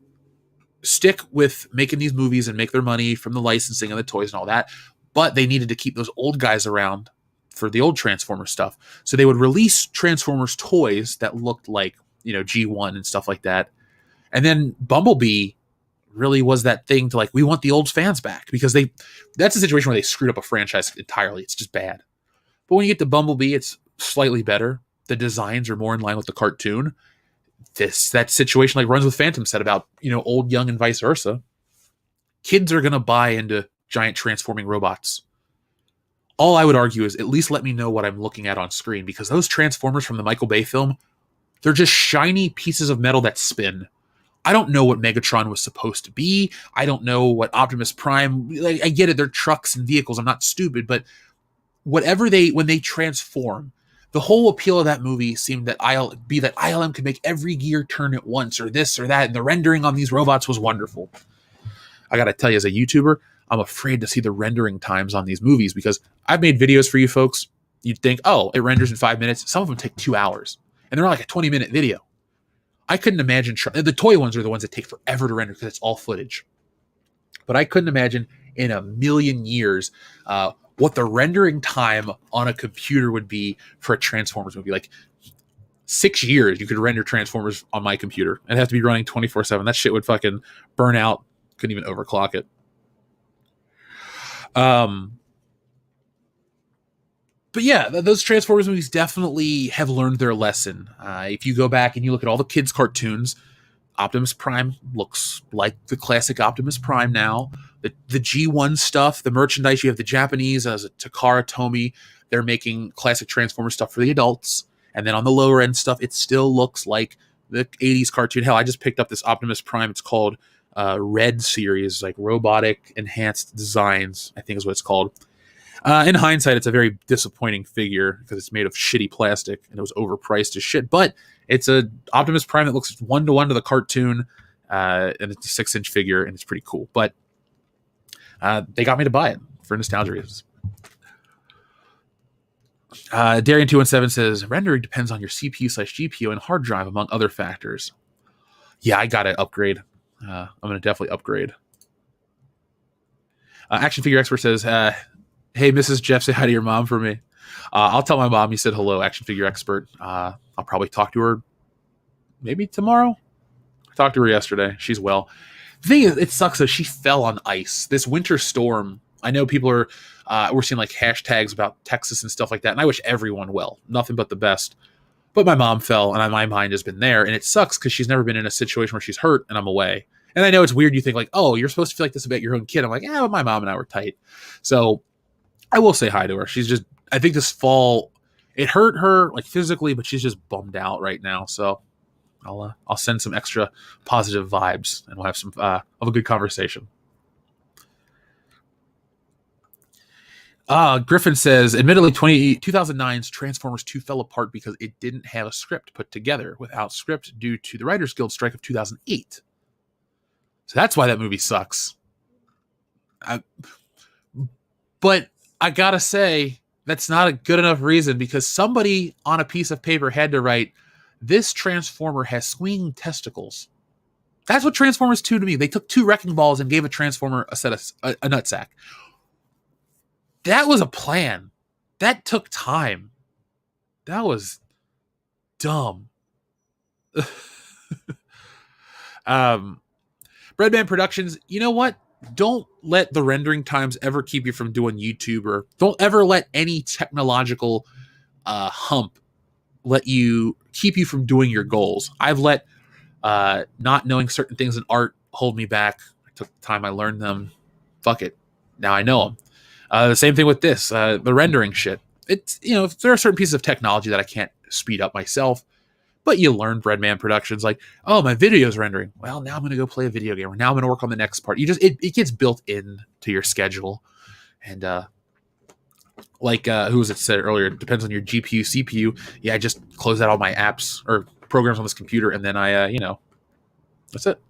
stick with making these movies and make their money from the licensing and the toys and all that, but they needed to keep those old guys around for the old Transformers stuff. So they would release Transformers toys that looked like, G1 and stuff like that. And then Bumblebee really was that thing to, like, we want the old fans back, because that's a situation where they screwed up a franchise entirely. It's just bad. But when you get to Bumblebee, it's slightly better. The designs are more in line with the cartoon. That situation like runs with Phantom said about, old, young, and vice versa. Kids are going to buy into giant transforming robots. All I would argue is at least let me know what I'm looking at on screen, because those Transformers from the Michael Bay film, they're just shiny pieces of metal that spin. I don't know what Megatron was supposed to be. I don't know what Optimus Prime, I get it, they're trucks and vehicles. I'm not stupid, but when they transform, the whole appeal of that movie seemed that ILM could make every gear turn at once, or this or that, and the rendering on these robots was wonderful. I gotta tell you, as a YouTuber, I'm afraid to see the rendering times on these movies, because I've made videos for you folks. You'd think, oh, it renders in 5 minutes. Some of them take 2 hours, and they're like a 20-minute video. I couldn't imagine. The toy ones are the ones that take forever to render because it's all footage. But I couldn't imagine in a million years what the rendering time on a computer would be for a Transformers movie. Like 6 years, you could render Transformers on my computer. It'd have to be running 24/7. That shit would fucking burn out. Couldn't even overclock it. But yeah, those Transformers movies definitely have learned their lesson. If you go back and you look at all the kids' cartoons, Optimus Prime looks like the classic Optimus Prime now. The G1 stuff, the merchandise, you have the Japanese, as a Takara Tomy, they're making classic Transformers stuff for the adults. And then on the lower end stuff, it still looks like the 80s cartoon. Hell, I just picked up this Optimus Prime. It's called Red Series, like Robotic Enhanced Designs, I think is what it's called. In hindsight, it's a very disappointing figure because it's made of shitty plastic and it was overpriced as shit. But it's a Optimus Prime that looks 1-to-1 to the cartoon, and it's a 6-inch figure and it's pretty cool. But they got me to buy it for nostalgia reasons. Darian217 says rendering depends on your CPU/GPU and hard drive, among other factors. Yeah, I gotta upgrade. I'm gonna definitely upgrade. Action Figure Expert says, "Hey, Mrs. Jeff, say hi to your mom for me." I'll tell my mom you said hello, Action Figure Expert. I'll probably talk to her maybe tomorrow. I talked to her yesterday. She's well. The thing is, it sucks that she fell on ice. This winter storm. I know people are. We're seeing like hashtags about Texas and stuff like that, and I wish everyone well. Nothing but the best. But my mom fell, and my mind has been there, and it sucks because she's never been in a situation where she's hurt, and I'm away. And I know it's weird. You think like, oh, you're supposed to feel like this about your own kid. I'm like, yeah, but my mom and I were tight. So I will say hi to her. She's just. I think this fall, it hurt her like physically, but she's just bummed out right now. So I'll send some extra positive vibes, and we'll have some of a good conversation. Griffin says, admittedly, 2009's Transformers 2 fell apart because it didn't have a script put together without script due to the Writers Guild strike of 2008. So that's why that movie sucks. But I gotta say, that's not a good enough reason because somebody on a piece of paper had to write, this Transformer has swinging testicles. That's what Transformers 2 to me. They took 2 wrecking balls and gave a Transformer a nutsack. That was a plan. That took time. That was dumb. Breadman Productions, you know what? Don't let the rendering times ever keep you from doing YouTube, or don't ever let any technological hump let you keep you from doing your goals. I've let not knowing certain things in art hold me back. I took the time, I learned them. Fuck it. Now I know them. The same thing with this, the rendering shit. It's, there are certain pieces of technology that I can't speed up myself, but you learn Breadman Productions like, oh, my video's rendering. Well, now I'm going to go play a video game, or now I'm going to work on the next part. It gets built in to your schedule. And who was it said earlier, it depends on your GPU, CPU. Yeah, I just close out all my apps or programs on this computer, and then that's it.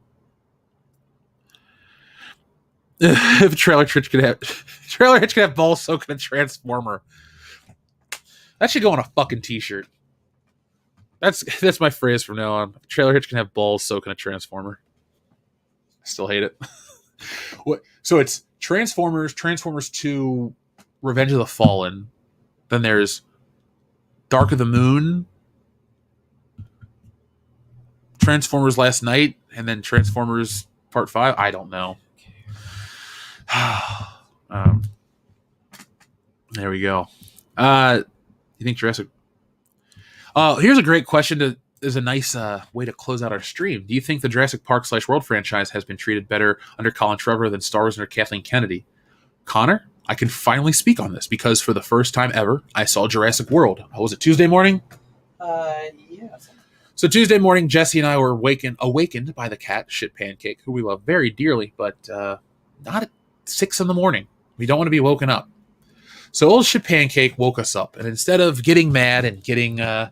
If Trailer Hitch could have balls soaking a Transformer, that should go on a fucking t-shirt. That's my phrase from now on. Trailer Hitch can have balls soaking a Transformer. I still hate it. What? So it's Transformers 2, Revenge of the Fallen. Then there's Dark of the Moon, Transformers Last Night, and then Transformers Part 5. I don't know. There we go. You think Jurassic? Here's a great question. Is a nice way to close out our stream. Do you think the Jurassic Park / World franchise has been treated better under Colin Trevorrow than Star Wars under Kathleen Kennedy? Connor, I can finally speak on this because for the first time ever, I saw Jurassic World. Was it Tuesday morning? Yes. So Tuesday morning, Jesse and I were awakened by the cat, Shit Pancake, who we love very dearly, but not at 6 a.m. We don't want to be woken up. So old Shit Pancake woke us up, and instead of getting mad and getting, a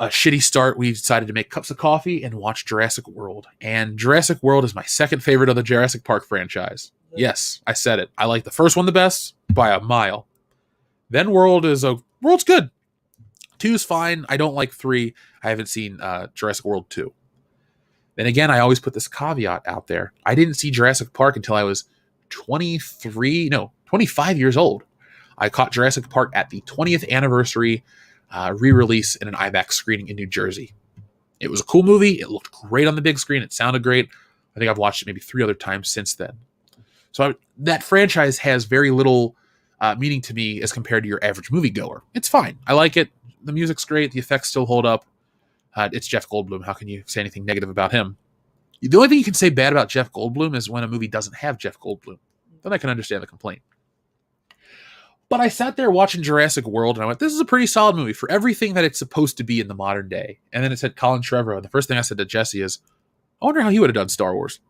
shitty start, we decided to make cups of coffee and watch Jurassic World. And Jurassic World is my second favorite of the Jurassic Park franchise. Yes, I said it. I like the first one the best by a mile. Then World's good. 2's fine. I don't like 3. I haven't seen Jurassic World 2. Then again, I always put this caveat out there. I didn't see Jurassic Park until I was 25 years old. I caught Jurassic Park at the 20th anniversary re-release in an IMAX screening in New Jersey. It was a cool movie. It looked great on the big screen. It sounded great. I think I've watched it maybe 3 other times since then. So that franchise has very little meaning to me as compared to your average moviegoer. It's fine. I like it. The music's great. The effects still hold up. It's Jeff Goldblum. How can you say anything negative about him? The only thing you can say bad about Jeff Goldblum is when a movie doesn't have Jeff Goldblum. Then I can understand the complaint. But I sat there watching Jurassic World, and I went, this is a pretty solid movie for everything that it's supposed to be in the modern day. And then it said Colin Trevorrow. The first thing I said to Jesse is, I wonder how he would have done Star Wars.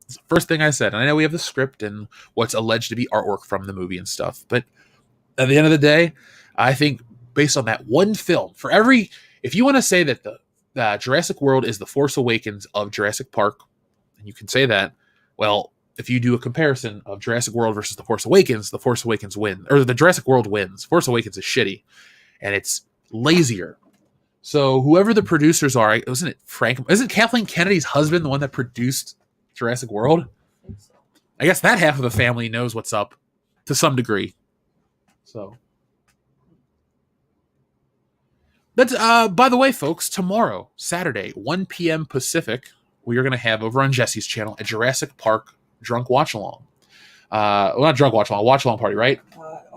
It's the first thing I said. And I know we have the script and what's alleged to be artwork from the movie and stuff. But at the end of the day, I think based on that one film, if you want to say that the Jurassic World is the Force Awakens of Jurassic Park, and you can say that, well, if you do a comparison of Jurassic World versus the Force Awakens wins, or the Jurassic World wins. Force Awakens is shitty, and it's lazier. So whoever the producers are, isn't Kathleen Kennedy's husband the one that produced Jurassic World? I guess that half of the family knows what's up to some degree. So that's by the way, folks, tomorrow, Saturday, 1 p.m. Pacific, we are going to have over on Jesse's channel a Jurassic Park drunk watch along. Well, not drunk watch along, watch along party, right?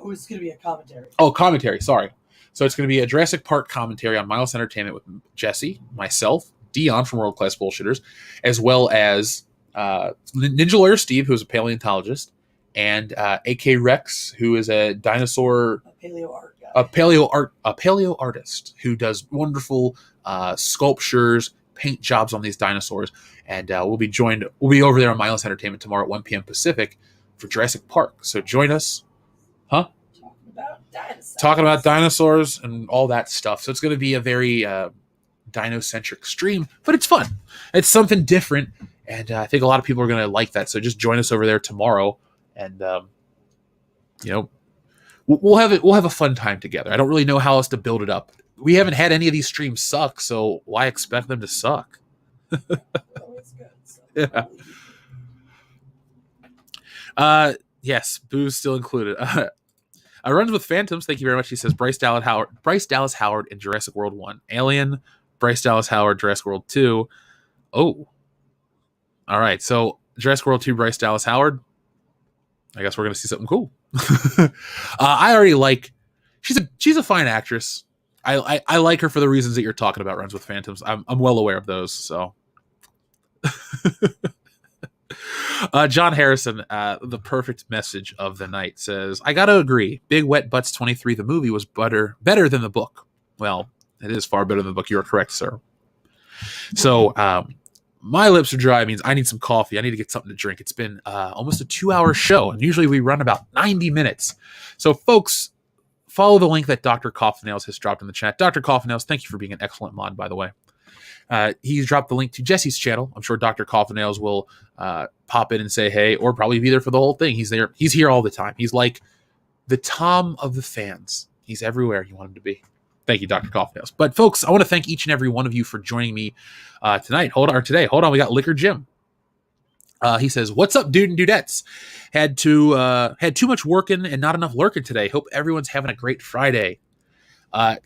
It's going to be a commentary. Oh, commentary. Sorry. So it's going to be a Jurassic Park commentary on Mindless Entertainment with Jesse, myself, Dion from World Class Bullshitters, as well as Ninja Lawyer Steve, who is a paleontologist, and AK Rex, who is a dinosaur, a paleo artist who does wonderful sculptures, paint jobs on these dinosaurs, and we'll be over there on Mindless Entertainment tomorrow at 1 p.m. Pacific for Jurassic Park. So join us, talking about dinosaurs and all that stuff. So it's going to be a very dino-centric stream, but it's fun. It's something different, and I think a lot of people are going to like that. So just join us over there tomorrow, and we'll have a fun time together. I don't really know how else to build it up. We haven't had any of these streams suck, so why expect them to suck? It's good. So. Yeah. Yes, booze still included. Runs with Phantoms. Thank you very much. He says Bryce Dallas Howard in Jurassic World 1. Alien, Bryce Dallas Howard, Jurassic World 2. Oh. All right. So Jurassic World 2, Bryce Dallas Howard. I guess we're going to see something cool. I already like, she's a fine actress. I like her for the reasons that you're talking about, Runs with Phantoms. I'm well aware of those. So John Harrison, the perfect message of the night, says, I gotta agree, Big Wet Butts 23, the movie, was better than the book. Well, it is far better than the book. You're correct, sir. So my lips are dry. It means I need some coffee. I need to get something to drink. It's been almost a 2-hour show, and usually we run about 90 minutes. So folks, follow the link that Dr. Coffinails has dropped in the chat. Dr. Coffinails, thank you for being an excellent mod, by the way. He's dropped the link to Jesse's channel. I'm sure Dr. Coffinails will pop in and say hey, or probably be there for the whole thing. He's there. He's here all the time. He's like the Tom of the fans. He's everywhere you want him to be. Thank you, Dr. Coffinails. But folks, I want to thank each and every one of you for today. Hold on. We got Liquor Jim. He says, "What's up, dude and dudettes? Had too much working and not enough lurking today. Hope everyone's having a great Friday."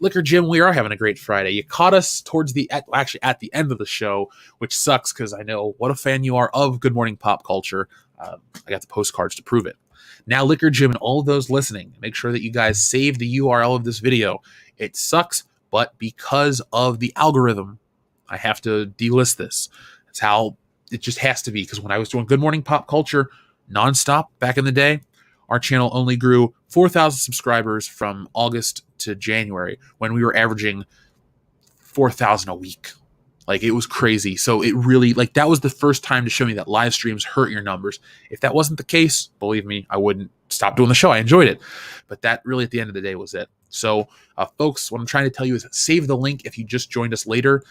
Liquor Jim, we are having a great Friday. You caught us at the end of the show, which sucks because I know what a fan you are of Good Morning Pop Culture. I got the postcards to prove it. Now, Liquor Jim and all of those listening, make sure that you guys save the URL of this video. It sucks, but because of the algorithm, I have to delist this. That's how it just has to be, because when I was doing Good Morning Pop Culture nonstop back in the day, our channel only grew 4,000 subscribers from August to January when we were averaging 4,000 a week. Like, it was crazy. So it really, that was the first time to show me that live streams hurt your numbers. If that wasn't the case, believe me, I wouldn't stop doing the show. I enjoyed it. But that really, at the end of the day, was it. So, folks, what I'm trying to tell you is save the link if you just joined us later.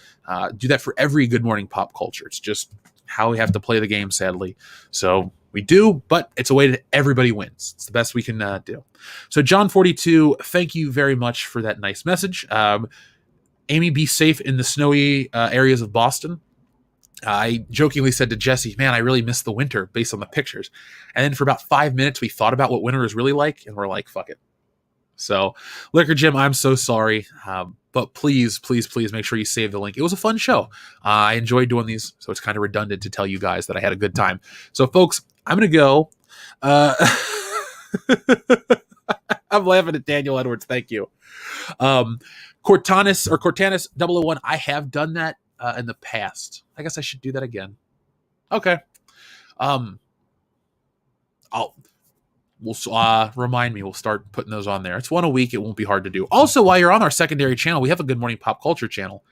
Do that for every Good Morning Pop Culture. It's just how we have to play the game, sadly. So we do, but it's a way that everybody wins. It's the best we can do. So John42, thank you very much for that nice message. Amy, be safe in the snowy areas of Boston. I jokingly said to Jesse, man, I really miss the winter based on the pictures. And then for about 5 minutes, we thought about what winter is really like, and we're like, fuck it. So, Liquor Jim, I'm so sorry. But please, please, please make sure you save the link. It was a fun show. I enjoyed doing these, so it's kind of redundant to tell you guys that I had a good time. So, folks, I'm going to go. I'm laughing at Daniel Edwards. Thank you. Cortanis 001, I have done that in the past. I guess I should do that again. Okay. Remind me. We'll start putting those on there. It's one a week. It won't be hard to do. Also, while you're on our secondary channel, we have a Good Morning Pop Culture channel.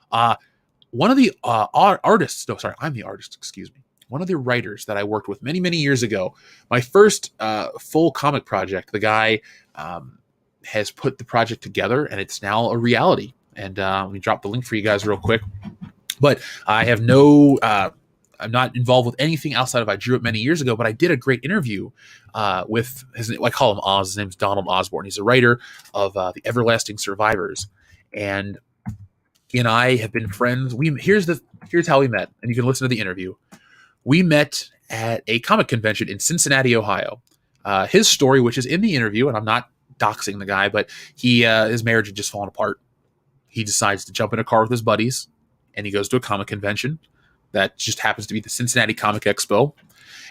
One of the artists. No, sorry, I'm the artist. Excuse me. one of the writers that I worked with many, many years ago. My first full comic project. The guy has put the project together, and it's now a reality. And let me drop the link for you guys real quick. But I have I'm not involved with anything outside of I drew it many years ago, but I did a great interview with I call him Oz. His name's Donald Osborne. He's a writer of The Everlasting Survivors. And he and I have been friends. Here's how we met, and you can listen to the interview. We met at a comic convention in Cincinnati, Ohio. His story, which is in the interview, and I'm not doxing the guy, but his marriage had just fallen apart. He decides to jump in a car with his buddies, and he goes to a comic convention that just happens to be the Cincinnati Comic Expo.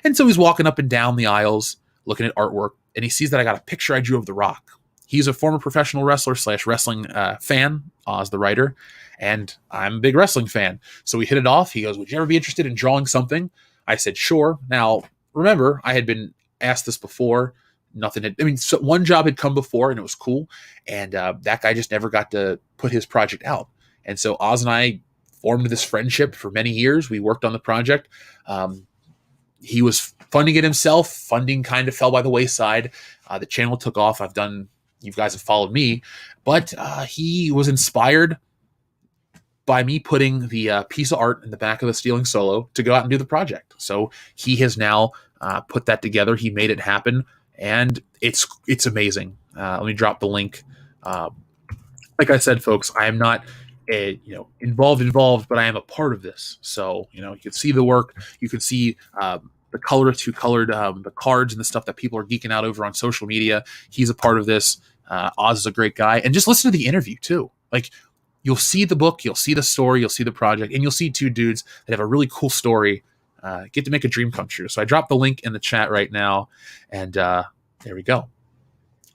And so he's walking up and down the aisles, looking at artwork, and he sees that I got a picture I drew of The Rock. He's a former professional wrestler / wrestling fan, Oz the writer, and I'm a big wrestling fan. So we hit it off. He goes, "Would you ever be interested in drawing something?" I said, "Sure." Now, remember, I had been asked this before. One job had come before, and it was cool, and that guy just never got to put his project out. And so Oz and I formed this friendship for many years. We worked on the project. He was funding it himself. Funding kind of fell by the wayside. The channel took off. You guys have followed me, but he was inspired by me putting the piece of art in the back of the Stealing Solo to go out and do the project. So he has now put that together. He made it happen, and it's amazing. Let me drop the link. Like I said, folks, I am not involved, but I am a part of this. So, you can see the work. You can see the colorist who colored the cards and the stuff that people are geeking out over on social media. He's a part of this. Oz is a great guy. And just listen to the interview, too. Like, you'll see the book, you'll see the story, you'll see the project, and you'll see two dudes that have a really cool story, get to make a dream come true. So I dropped the link in the chat right now, and there we go.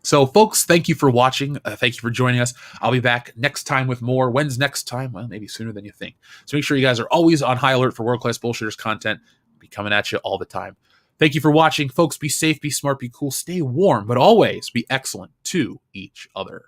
So, folks, thank you for watching. Thank you for joining us. I'll be back next time with more. When's next time? Well, maybe sooner than you think. So make sure you guys are always on high alert for world-class bullshitters content. I'll be coming at you all the time. Thank you for watching. Folks, be safe, be smart, be cool, stay warm, but always be excellent to each other.